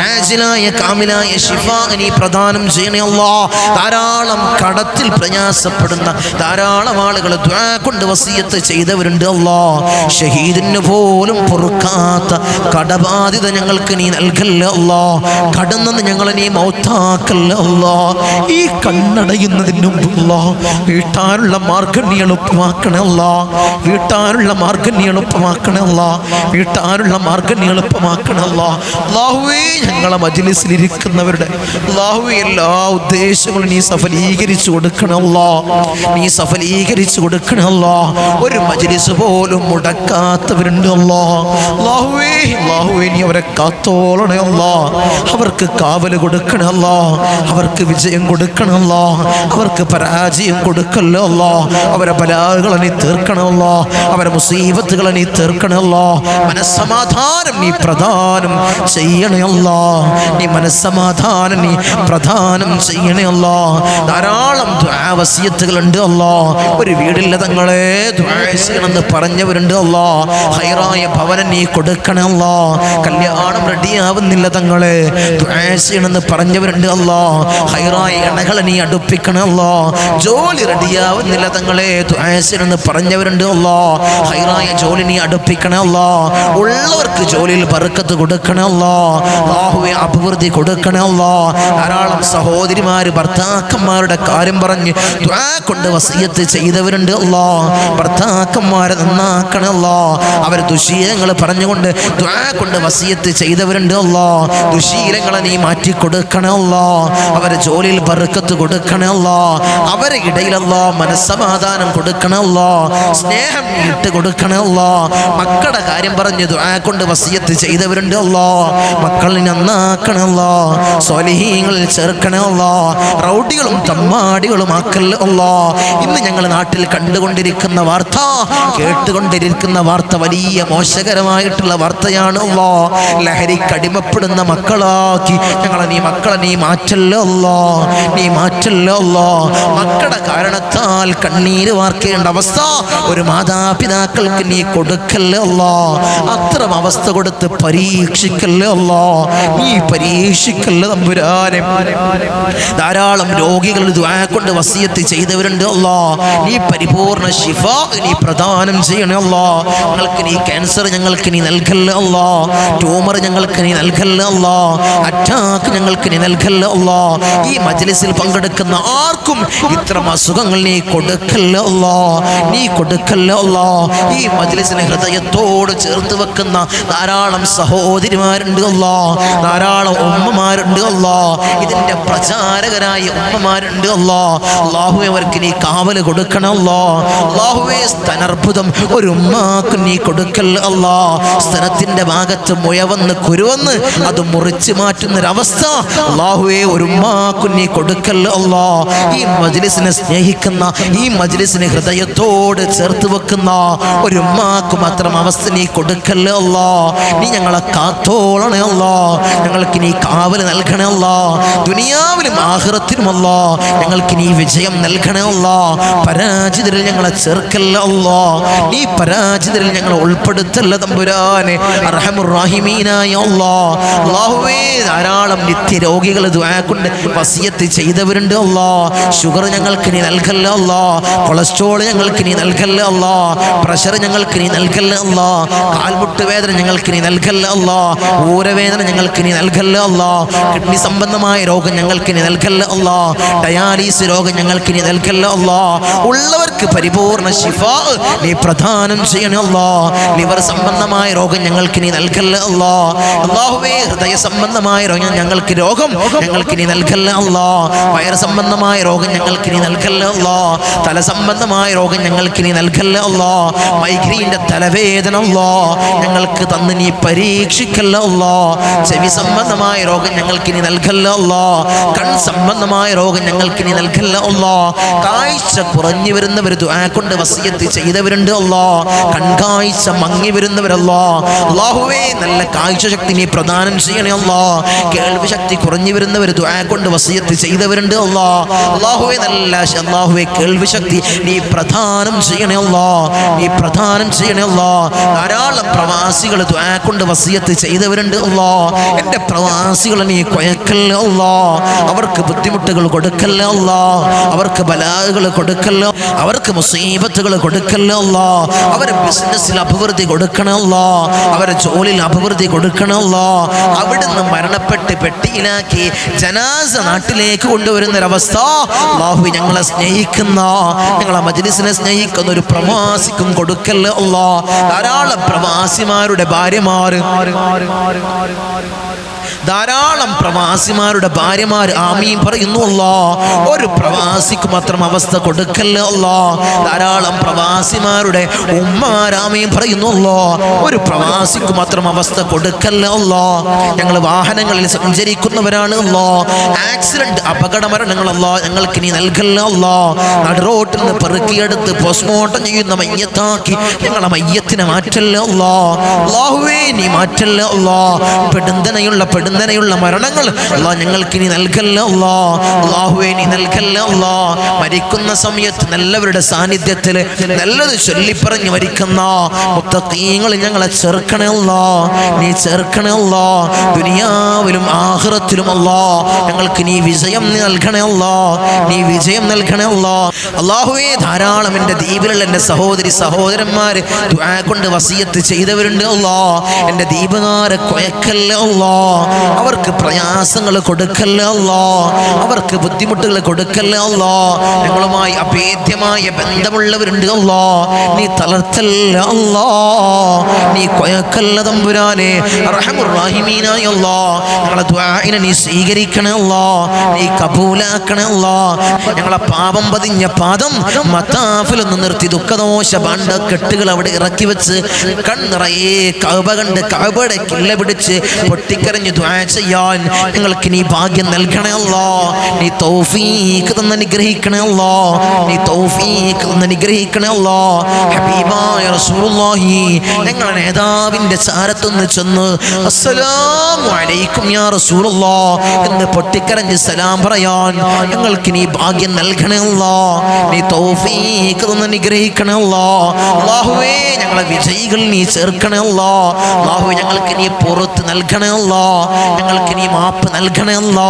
ആജിലായ കാമിലായ ശിഫാ നീ പ്രദാനം ചെയ്യണമല്ലോ. ധാരാളം കടത്തിൽ പ്രയാസപ്പെടുന്ന ധാരാളം ആളുകൾ ദുആ കൊണ്ട് വസിയത്ത് ചെയ്തവരുണ്ട്. അല്ലാ ഷഹീദിന് പോലും പൊറുക്കാത്ത കടബാധ്യത ഞങ്ങൾക്ക് നീ നൽകല്ല. അല്ലാ കടന്നെന്ന് ഞങ്ങളെ നീ മൗത്താക്കല്ല. അല്ലാ ഈ കണ്ണടയുന്നതിന് മുമ്പ് വീട്ടാനുള്ള മാർഗം നീ എളുപ്പമാക്കണമല്ല, വീട്ടാനുള്ള മാർഗം നീ എളുപ്പമാക്കണമല്ല, വീട്ടാനുള്ള മാർഗം നീ എളുപ്പമാക്കണമല്ല. അല്ലാഹുവേ ഞങ്ങളെ മജ്ലിസിലിരിക്കുന്നവരുടെ അല്ലാഹുവേ എല്ലാ ഉദ്ദേശങ്ങളും നീ സഫലീകരിച്ചു കൊടുക്കണമല്ല, നീ സഫലീകരിച്ചു കൊടുക്കണമല്ല. ഒരു മജ്ലിസ് പോലും മുടക്കാത്തവരുണ്ട്. അല്ലാഹുവേ അല്ലാഹുവേ നീ അവരെ കാത്തോളണമല്ല, അവർക്ക് കാവല് കൊടുക്കണമല്ല, അവർക്ക് വിജയം കൊടുക്കണമല്ല, അവർക്ക് പരാജയം കൊടുക്കല്ലോ. അവരെ ബലാകളെ നീ തീർക്കണമല്ലോ, അവരെ മുസീബത്തുകളെ നീ തീർക്കണമല്ലോ. മനസ്സമാധാനം നീ പ്രദാനം ചെയ്യണമല്ലോ, നീ മനസ്സമാധാനം നീ പ്രദാനം ചെയ്യണമല്ലോ. ധാരാളം ദുആ വസിയത്തുകളുണ്ട്. അല്ലാ ഒരു വീടില്ല തങ്ങളെ ദുആ ചെയ്യണമെന്ന് പറഞ്ഞവരുണ്ട്. അല്ലാ ഖൈറായ ഭവനം നീ കൊടുക്കണമല്ലോ. കല്യാണം റെഡിയാവുന്നില്ല തങ്ങളെ ദുആ ചെയ്യണമെന്ന് പറഞ്ഞവരുണ്ട്. അല്ലാ ഖൈറായ ഇണകളെ നീ അടുപ്പിക്കണമല്ലോ. ജോലി റെഡിയാവുന്നില്ല തങ്ങളെ ദുആ ചെയ്യണമെന്ന് പറഞ്ഞവരുണ്ട്. അല്ലാ ഖൈറായ ജോലി നീ അടുപ്പിക്കണമല്ലോ. ഉള്ളവർക്ക് ജോലിയിൽ ബർക്കത്ത് കൊടുക്കണമല്ലോ. അല്ലാഹുവേ അഭിവൃദ്ധി കൊടുക്കണമല്ലോ. ധാരാളം സഹോദരിമാര് ഭർത്താക്കന്മാരുടെ കാര്യം പറഞ്ഞ് ദുആ കൊണ്ട് വസിയത്ത് ചെയ്തവരുണ്ട്. അല്ലാ ഭർത്താക്കന്മാരെ നന്നാക്കണമല്ലോ. അവർ ദുശീലങ്ങൾ പറഞ്ഞുകൊണ്ട് ദുആ കൊണ്ട് വസിയത്ത് ചെയ്തവരുണ്ട്. അല്ലാ ദുശീലങ്ങളെ നീ മാറ്റി കൊടുക്കണമല്ലോ. അവരെ ജോലിയിൽ ബർക്കത്ത് കൊടുക്കണമല്ലോ. അവരെ ഇടയിലല്ലോ മനസ്സമാധാനം കൊടുക്കണമല്ലോ. സ്നേഹം ഇട്ട് കൊടുക്കണമല്ലോ. മക്കളുടെ കാര്യം പറഞ്ഞ് ദുആ കൊണ്ട് വസിയത്ത് ചെയ്തവരുണ്ട്. അല്ലാ മക്കളെ നന്നാക്കണമല്ലോ. സ്വാലിഹീങ്ങളിൽ ചേർക്കണമല്ലോ. റൗഡികളും തമ്മാടികളും ആക്കല്ലോ. അല്ലാ ഇന്ന് ഞങ്ങൾ നാട്ടിൽ കണ്ടുകൊണ്ടിരിക്കുന്ന വാർത്ത, കേട്ടുകൊണ്ടിരിക്കുന്ന വാർത്ത വലിയ മോശകരമായിട്ടുള്ള വാർത്തയാണ്. അല്ലാ ലഹരിക്കടിമപ്പെടുന്ന മക്കളാക്കി ഞങ്ങളെ മക്കളെ നീ മാറ്റല്ലോ. അല്ലാ നീ മാറ്റല്ലോ. അല്ലാ മക്കളുടെ കാരണത്താൽ കണ്ണീര് വാർക്കേണ്ട അവസ്ഥ ഒരു മാതാപിതാക്കൾക്ക് നീ കൊടുക്കല്ലോ. അല്ലാ അത്തരം അവസ്ഥ കൊടുത്ത് പരീക്ഷിക്കല്ലോ. അല്ലാ നീ പരീക്ഷിക്കല്ലോ തമ്പുരാനെ. ധാരാളം രോഗികൾ ദുആ കൊണ്ട് വസിയത്ത് ചെയ്തവരുണ്ട്. അല്ലാ നീ പരിപൂർണ ശിഫ നീ പ്രദാനം ചെയ്യണേ. അല്ലാ ഞങ്ങൾക്ക് നീ ക്യാൻസർ ഞങ്ങൾക്ക് നീ നൽകല്ലോ. അല്ലാ ട്യൂമർ ഞങ്ങൾക്ക് നീ നൽകല്ലോ. അല്ലാ അറ്റാക്ക് ഞങ്ങൾക്ക് നീ നൽകല്ലോ. അല്ലാ ഈ മജ്ലിസിൽ പങ്കെടുക്കുന്ന ആർക്കും ഇത്തരം അസുഖങ്ങൾ നീ കൊടുക്കല്ലോ. അല്ലാ നീ കൊടുക്കല്ലോ. അല്ലാ ഈ മജ്ലിസിനെ ഹൃദയത്തോട് ചേർത്ത് വെക്കുന്ന ധാരാളം സഹോദരിമാരുണ്ട്. അല്ലാ ധാരാളം ഉമ്മമാരുണ്ട്. അല്ലാ ഇതിന്റെ പ്രചാരകരായ ഉമ്മമാരുണ്ട്. അല്ലാ അല്ലാഹുവേ അവർക്ക് നീ കാവല് കൊടുക്കണമല്ലോ. അല്ലാഹുവേ സ്തനർബുദം ഒരു ഉമ്മാക്ക് നീ കൊടുക്കല്ലോ. അല്ലാ സ്തനത്തിന്റെ ഭാഗത്ത് മുയവന്ന് കുരുവന്ന് അത് മുറിച്ച് മാറ്റുന്നൊരവസ്ഥ അല്ലാഹുവേ ഒരു ഉമ്മാക്ക് നീ കൊടുക്കല്ലോ. അല്ലാ ഈ മജ്ലിസിനെ സ്നേഹിക്കുന്ന, ഈ മജ്ലിസിനെ ഹൃദയത്തോട് ചേർത്ത് വെക്കുന്ന ഒരു ഉമ്മാക്ക് മാത്രം അവസ്ഥ നീ കൊടുക്കല്ലോ. അല്ലാ നീ ഞങ്ങളെ കാത്തോളണേ. അല്ലാ ഞങ്ങൾക്ക് നീ കാവല് നൽകണേ. അല്ലാ ദുനിയാവിലും ആഖിറത്തിലും അല്ലാ ഞങ്ങൾക്ക് നീ വിജയം നൽകണേ. അല്ലാ പരാജിതരിൽ ഞങ്ങളെ ചേർക്കല്ല. അല്ലാ നീ പരാജിതരിൽ ഞങ്ങളെ ഉൾപ്പെടുത്തല്ല തമ്പുരാനെ. അർഹമുർ റഹീമീനായ അല്ലാ അല്ലാഹുവേ ധാരാളം നിത്യരോഗികൾ ദുആ കൊണ്ട് വസിയത്ത് ചെയ്തവരുണ്ട്. അല്ലാ ഷുഗർ ഞങ്ങൾക്ക് നീ നൽകല്ല. അല്ലാ കൊളസ്ട്രോൾ ഞങ്ങൾക്ക് നീ നൽകല്ല. അല്ലാ പ്രഷർ ഞങ്ങൾക്ക് നീ നൽകല്ല. അല്ലാ കാൽമുട്ട് വേദന ഞങ്ങൾക്ക് നീ നൽകല്ല. അല്ലാ ഊരവേദന ഞങ്ങൾക്ക് നീ നൽകല്ല. അല്ലാ കിഡ്നി സംബന്ധമായ രോഗം ഞങ്ങൾക്ക് നീ നൽകല്ല. അല്ലാ ഡയാലിസിസ് രോഗം ഞങ്ങൾക്ക് നീ നൽകല്ല. അല്ലാ ഉള്ളവർക്ക് പരിപൂർണ ശിഫ നീ പ്രദാനം ചെയ്യണം. അല്ലാ അല്ലാ. ലിവർ സംബന്ധമായ രോഗം ഞങ്ങൾക്ക് നീ നൽകല്ല അല്ലാ. അല്ലാഹുവേ ഹൃദയ സംബന്ധമായ രോഗം ഞങ്ങൾക്ക് നീ നൽകല്ല അല്ലാ. വയറ് സംബന്ധമായ രോഗം ഞങ്ങൾക്ക് നീ നൽകല്ല അല്ലാ. തല സംബന്ധമായ രോഗം ഞങ്ങൾക്ക് നീ നൽകല്ല അല്ലാ. മൈഗ്രെയിന്റെ തലവേദന അല്ലാ ഞങ്ങൾക്ക് തന്ന് നീ പരീക്ഷിക്കല്ല അല്ലാ. ചെവി സംബന്ധമായ രോഗം ഞങ്ങൾക്ക് നീ നൽകല്ല അല്ലാ. കൺ സംബന്ധമായ രോഗം ഞങ്ങൾക്ക് നീ നൽകല്ല അല്ലാ. കാഴ്ച കുറഞ്ഞു വരുന്നവർ ദുആ കൊണ്ട് വസിയത്ത് ചെയ്തവരുണ്ട് അല്ലാ. കൺകാഴ്ച മങ്ങി വരുന്നവരല്ലാ. അല്ലാഹുവേ നല്ല കാഴ്ച ശക്തി നീ പ്രദാനം ചെയ്യണേ അല്ലാ. കേൾവി ശക്തി കുറഞ്ഞു വരുന്നവർ ദുആ കൊണ്ട് വസിയത്ത് ചെയ്തവരുണ്ട് അല്ലാ. അല്ലാഹുവേ അല്ലാഹുവേ കേൾവി ശക്തി നീ പ്രദാനം ചെയ്യണേ അല്ലാ. നീ പ്രദാനം ചെയ്യണേ അല്ലാ. ധാരാളം പ്രവാസികൾ ദുആ കൊണ്ട് വസിയത്ത് ചെയ്തവരുണ്ട് അല്ലാ. എൻ്റെ പ്രവാസികളെ നീ കൊയക്കല്ല അല്ലാ. അവർക്ക് ബുദ്ധിമുട്ടുകൾ കൊടുക്കല്ല അല്ലാ. അവർക്ക് ബലാകൾ കൊടുക്കല്ല, അവർക്ക് മുസീബത്തുകൾ കൊടുക്കല്ല അല്ലാ. അവരെ ബിസിനസ്സിൽ അഭിവൃദ്ധി കൊടുക്കണമല്ല. അവരെ ജോലിയിൽ അഭിവൃദ്ധി കൊടുക്കണമല്ല. അവിടുന്ന് മരണപ്പെട്ട് പെട്ടിയിലാക്കി ജനാസ നാട്ടിലേക്ക് കൊണ്ടുവരുന്നൊരവസ്ഥ അല്ലാഹു ഞങ്ങളെ സ്നേഹിക്കുന്ന, ഞങ്ങളെ മജ്‌ലിസിനെ സ്നേഹിക്കുന്ന ഒരു പ്രവാസിക്കും കൊടുക്കല്ല അല്ലാ. ധാരാളം പ്രവാസിമാരുടെ ഭാര്യമാർ ആമീൻ പറയുന്നു അല്ലാ. ഒരു പ്രവാസിക്ക് മാത്രം അവസ്ഥ കൊടുക്കല്ല അല്ലാ. ധാരാളം പ്രവാസിമാരുടെ ഉമ്മാർ ആമീൻ പറയുന്നു അല്ലാ. ഒരു പ്രവാസിക്ക് മാത്രം അവസ്ഥ കൊടുക്കല്ല അല്ലാ. ഞങ്ങൾ വാഹനങ്ങളിൽ സഞ്ചരിക്കുന്നവരാണ് അല്ലാ. ആക്സിഡന്റ് അപകട മരണങ്ങൾ അല്ലാ ഞങ്ങൾക്ക് നീ നൽകല്ല അല്ലാ. നടുറോട്ടിൽ നിന്ന് പെറുക്കിയെടുത്ത് പോസ്റ്റ്മോർട്ടം ചെയ്യുന്ന മയ്യത്താക്കി ഞങ്ങളെ മയ്യത്തിനെ മാറ്റല്ല അല്ലാ. അല്ലാഹുവേ നീ മാറ്റല്ല അല്ലാ. പെടുന്തനെയുള്ള മരണങ്ങൾ അല്ലാ ഞങ്ങൾക്ക് നീ നൽകല്ല അല്ലാ. അല്ലാഹുവേ നീ നൽകല്ല അല്ലാ. മരിക്കുന്ന സമയത്ത് നല്ലവരുടെ സാന്നിധ്യത്തിൽ നല്ലത് ചൊല്ലിപ്പറഞ്ഞ് മരിക്കുന്ന മുത്തഖീങ്ങൾ ഞങ്ങളെ ചേർക്കണേ അല്ലാ. നീ ചേർക്കണേ അല്ലാ. ദുനിയാവിലും ആഖിറത്തിലും അല്ലാ ഞങ്ങൾക്ക് നീ വിജയം നൽകണേ അല്ലാ. നീ വിജയം നൽകണേ അല്ലാ. അല്ലാഹുവേ ധാരാളം എൻ്റെ ദ്വീപിലുള്ള എൻ്റെ സഹോദരന്മാർ ദുആ കൊണ്ട് വസിയത്ത് ചെയ്തവരുണ്ട് അല്ലാ. എൻ്റെ ദ്വീപുകാരെ കൊയക്കല്ല അല്ലാ. അവർക്ക് പ്രയാസങ്ങൾ കൊടുക്കല്ല അല്ലാ. അവർക്ക് ബുദ്ധിമുട്ടുകൾ കൊടുക്കല്ല അല്ലാ. ഞങ്ങളുമായി അഭേദ്യമായ ബന്ധമുള്ളവരുണ്ട് അല്ലാ. നീ തളർത്തല്ല അല്ലാ. നീ കൊയക്കല്ല തമ്പുരാനെ. അർഹമുർ റഹീമീനായ അല്ലാ ഞങ്ങളെ ദുആഇനെ നീ സ്വീകരിക്കണേ അല്ലാ. നീ കബൂലാക്കണേ അല്ലാ. ഞങ്ങളെ പാപം പതിഞ്ഞ പാദം മത്താഫിലൊന്ന് നിർത്തി ദുഃഖദോഷ ഭാണ്ഡ കെട്ടുകൾ അവിടെ ഇറക്കി വെച്ച് കണ്ണിറയെ കഅബ കണ്ട് കഅബയുടെ കില്ല പിടിച്ച് പൊട്ടിക്കരഞ്ഞ് ദുആ ചെയ്യാൻ ഞങ്ങൾക്ക് നീ ഭാഗ്യം നൽകണേ അല്ലാ. നീ തൗഫീഖ് തന്ന് അനുഗ്രഹിക്കണേ അല്ലാ. നീ തൗഫീഖ് തന്ന് അനുഗ്രഹിക്കണേ അല്ലാ. ഹബീബായ റസൂലുള്ളാഹി ഞങ്ങളുടെ നേതാവിൻ്റെ ചാരത്തൊന്ന് ചെന്ന് അസ്സലാമു അലൈക്കും യാ റസൂലുള്ളാഹ് എന്ന് പൊട്ടിക്കരഞ്ഞ് സലാം പറയാൻ ഞങ്ങൾക്ക് നീ ഭാഗ്യം നൽകണേ അല്ലാ. നീ തൗഫീഖ് തന്ന് അനുഗ്രഹിക്കണേ അല്ലാ. അല്ലാഹുവേ ഞങ്ങളെ വിജയികൾ നീ ചേർക്കണേ അല്ലാ. അല്ലാഹുവേ ഞങ്ങൾക്ക് നീ പുറത്ത് നൽകണേ അല്ലാ. ഞങ്ങൾക്ക് നീ മാപ്പ് നൽകണേ അല്ലാ.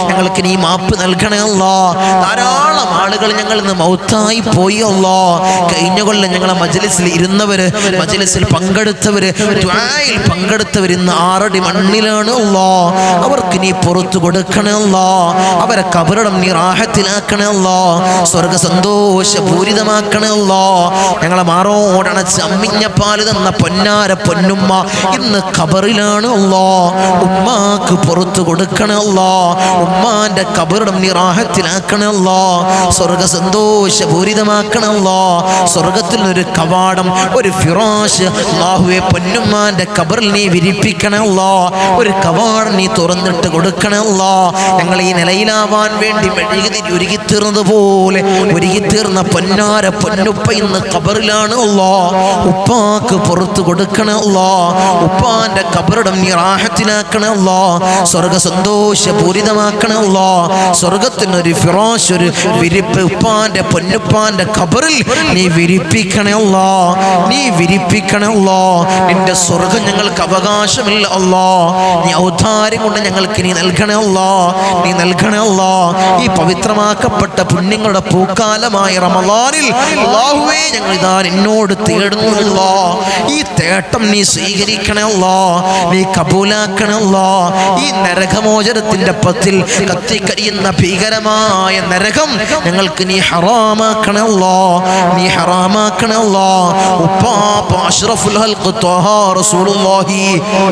ഞങ്ങൾക്ക് നീ മാപ്പ് നൽകണേ അല്ലാ. ധാരാളം ആളുകൾ ഞങ്ങളിൽ നിന്ന് മൗത്തായി പോയി അല്ലാ. കഴിഞ്ഞ കൊല്ലം ഞങ്ങളെ മജ്‌ലിസിൽ ഇരുന്നവര്, മജ്‌ലിസിൽ പങ്കെടുത്തവര്, ദുആയിൽ പങ്കെടുത്തവർ ഇന്ന് 6 അടി മണ്ണിലാണ് അല്ലാ. അവർക്ക് നീ പുറത്തു കൊടുക്കണേ അല്ലാ. അവരെ കബറിടം നീ റാഹത്തിലാക്കണേ അല്ലാ. സ്വർഗ സന്തോഷപൂരിതമാക്കണേ അല്ലാ. ഞങ്ങളെ മാറോടണച്ച് അമ്മിഞ്ഞ പാല് തന്ന പൊന്നാര പൊന്നുമ്മ ഇന്ന് ഖബറിലാണ് അല്ലാ. ഉമ്മാക്ക് പുറത്തു കൊടുക്കണേ അല്ലാ. ഉമ്മാന്റെ ഖബറിടം നീ റാഹത്തിലാക്കണേ അല്ലാ. സ്വർഗ സന്തോഷപൂരിതമാക്കണേ അല്ലാ. സ്വർഗത്തിൽ ഒരു കവാടം, ഒരു ഫിറാഷ് അല്ലാഹുവേ പൊന്നുമ്മാന്റെ ഖബറിൽ നീ വിരിപ്പിക്കണേ അല്ലാ. ഒരു കവാടം നീ തുറന്നിട്ട് കൊടുക്കണേ അല്ലാ. ഞങ്ങൾ ഈ നിലയിലാവാൻ വേണ്ടി മെഴുകുതിരി ഒരുകിത്തീർന്നതുപോലെ ഒരുകിത്തീർന്ന പൊന്നാര പൊന്നുപ്പ ഇന്ന് ഖബറിലാണ് അല്ലാ. ഉപ്പാക്ക് പുറത്തു കൊടുക്കണേ അല്ലാ. ഉപ്പാന്റെ ഖബറിടം നീ റാഹത്തിലാക്കണേ അല്ലാ. സ്വർഗ സന്തോഷപൂരിതമാക്കണേ അല്ലാ. സ്വർഗത്തിനൊരു ഫിറാഷ്, ഒരു വിരിപ്പ് ഉപ്പാന്റെ പൊന്നുപ്പാന്റെ ഖബറിൽ നീ വിരിപ്പിക്കണേ അല്ലാ. നീ വിരിപ്പിക്കണേ അല്ലാ. നിന്റെ സ്വർഗം ഞങ്ങൾക്ക് അവകാശമില്ല അല്ലാ. നീ ഔദാര്യം കൊണ്ട് ഞങ്ങൾക്ക് നീ നൽകണേ അല്ലാ. നീ നൽകണേ അല്ലാ. ഈ പവിത്രമാക്കപ്പെട്ട പുണ്യങ്ങളുടെ പൂക്കാലമായ റമളാനിൽ അല്ലാഹുവേ ഞങ്ങൾ ഇതാ നിന്നോട് തേടുന്നു അല്ലാ. ഈ തേട്ടം നീ സ്വീകരിക്കണേ അല്ലാ. നീ കബൂലാക്കണേ അല്ലാ. ഈ നരകമോചനത്തിന്റെ പത്തിൽ കത്തിക്കരിയുന്ന ഭീകരമായ നരകം ഞങ്ങൾക്ക് നീ ഹറാമാക്കണേ അല്ലാഹ്, നീ ഹറാമാക്കണേ അല്ലാഹ്. ഉപ്പാപ്പ അഷ്റഫുൽ ഖൽഖ് ത്വഹ റസൂലുള്ളാഹി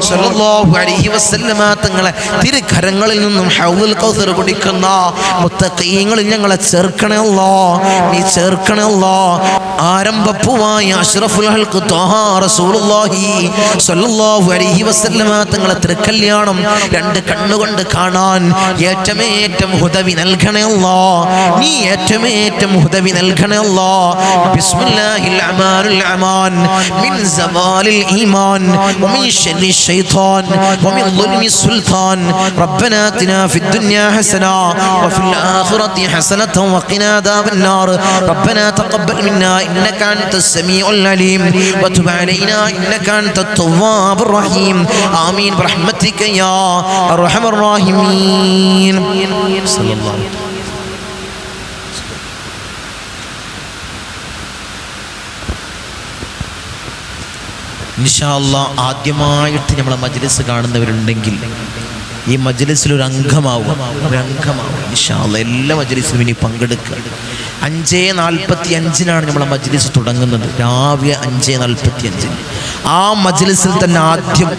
സ്വല്ലല്ലാഹു അലൈഹി വസല്ലമ തങ്ങളെ തിരുകരങ്ങളിൽ നിന്നും ഹൗദുൽ കൗസർ കുടിക്കുന്ന മുത്തഖീങ്ങളിൽ ഞങ്ങളെ ചേർക്കണേ അല്ലാഹ്, നീ ചേർക്കണേ അല്ലാഹ്. ആരംഭപ്പൂവായ അഷ്റഫുൽ ഖൽഖ് ത്വഹ റസൂലുള്ളാഹി സ്വല്ലല്ലാഹു അലൈഹി വസല്ലമ തങ്ങളെ തിരുക്കല്യാണം രണ്ട് കണ്ണുകൊണ്ട് കാണാൻ ഏറ്റമേറ്റം ഹുദവി നൽകണേ അല്ലാഹ്, നീ ഏറ്റമേറ്റം ഹുദവി നൽകണേ അല്ലാഹ്. ബിസ്മില്ലാഹിൽ അമാനുൽ അമാൻ മിൻ സവാലിൽ ഈമാൻ വമിൻ ശർരി ശൈത്താൻ വമിൻ ളുൽമി സുൽത്താൻ. റബ്ബനാ ആതിനാ ഫിദ് ദുനിയാ ഹസന വഫിൽ ആഖിറതി ഹസനത വഖിനാ അദാബൻ നാർ. റബ്ബനാ തഖബ്ബൽ മിന്നാ ഇന്നക അൻതസ് സമീഉൽ അലീം വതുബ് അലൈനാ ഇന്നക അൻതത് തവ്വാബുർ റഹീം. ആമീൻ ബിറഹ്മതിക യാ അർഹമർ റഹീമീൻ. സല്ലല്ലാഹു ഇൻഷാ അല്ലാഹ് ആദ്യമായിട്ട് നമ്മളെ മജ്ലിസ് കാണുന്നവരുണ്ടെങ്കിൽ ഈ മജ്ലിസിൽ ഒരു അംഗമാവും ഇൻഷാ അല്ലാഹ്. എല്ലാ മജ്ലിസിലും ഇനി പങ്കെടുക്കുക. 5:45 നമ്മളെ മജ്ലിസ് തുടങ്ങുന്നത്, രാവിലെ 5:45. ആ മജ്ലിസിൽ തന്നെ ആദ്യം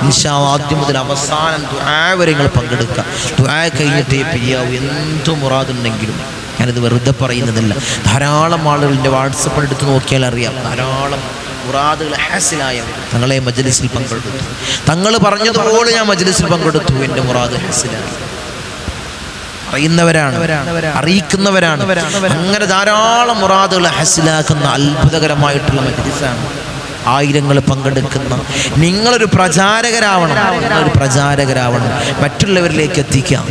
ഇൻഷാ അല്ലാഹ് ആദ്യം മുതൽ അവസാനം ദുആ വരെ നിങ്ങൾ പങ്കെടുക്കുക. ദുആ കഴിഞ്ഞിട്ടേ പിരിയാവൂ. എന്ത് മുറാദുണ്ടെങ്കിലും, ഞാനിത് വെറുതെ പറയുന്നതല്ല. ധാരാളം ആളുകൾ എൻ്റെ വാട്സപ്പിൽ എടുത്ത് നോക്കിയാൽ അറിയാം, ധാരാളം മുറാദുകൾ ഹാസിലായ തങ്ങളെ മജ്ലിസിൽ പങ്കെടുത്തു. തങ്ങൾ പറഞ്ഞതുപോലെ ഞാൻ മജ്ലിസിൽ പങ്കെടുത്തു, എൻ്റെ മുറാദ് ഹാസിലായി. അറിയുന്നവരാണ്, അറിയിക്കുന്നവരാണ്. അങ്ങനെ ധാരാളം മുറാദുകൾ ഹാസിലാക്കുന്ന അത്ഭുതകരമായിട്ടുള്ള മജ്ലിസാണ്. ആയിരങ്ങൾ പങ്കെടുക്കുന്ന നിങ്ങളൊരു പ്രചാരകരാവണം, മറ്റുള്ളവരിലേക്ക് എത്തിക്കാം.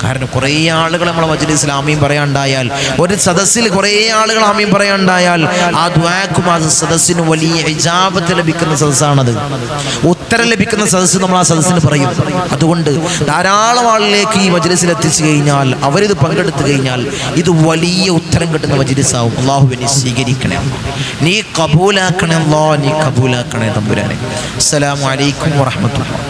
കാരണം കുറേ ആളുകൾ നമ്മളെ മജ്ലിസിൽ ആമീൻ പറയാണ്ടായാൽ, ഒരു സദസ്സിൽ കുറേ ആളുകൾ ആമീൻ പറയാണ്ടായാൽ ആ ദുആക്കും ആ സദസ്സിന് വലിയ ഇജാബത്ത് ലഭിക്കുന്ന സദസ്സാണത്. ഉത്തരം ലഭിക്കുന്ന സദസ്സ് നമ്മൾ ആ സദസ്സിന് പറയും. അതുകൊണ്ട് ധാരാളം ആളിലേക്ക് ഈ മജ്ലിസിൽ എത്തിച്ചു കഴിഞ്ഞാൽ, അവരിത് പങ്കെടുത്തു കഴിഞ്ഞാൽ ഇത് വലിയ ഉത്തരം കിട്ടുന്ന മജ്ലിസാവും. അല്ലാഹുവിനെ സ്വീകരിക്കണേ, നീ കബൂലാക്കണേ അല്ലാഹ്, നീ കബൂലാക്കണേ തമ്പുരാനെ. അസ്സലാമു അലൈക്കും വറഹ്മത്തുള്ളാഹി.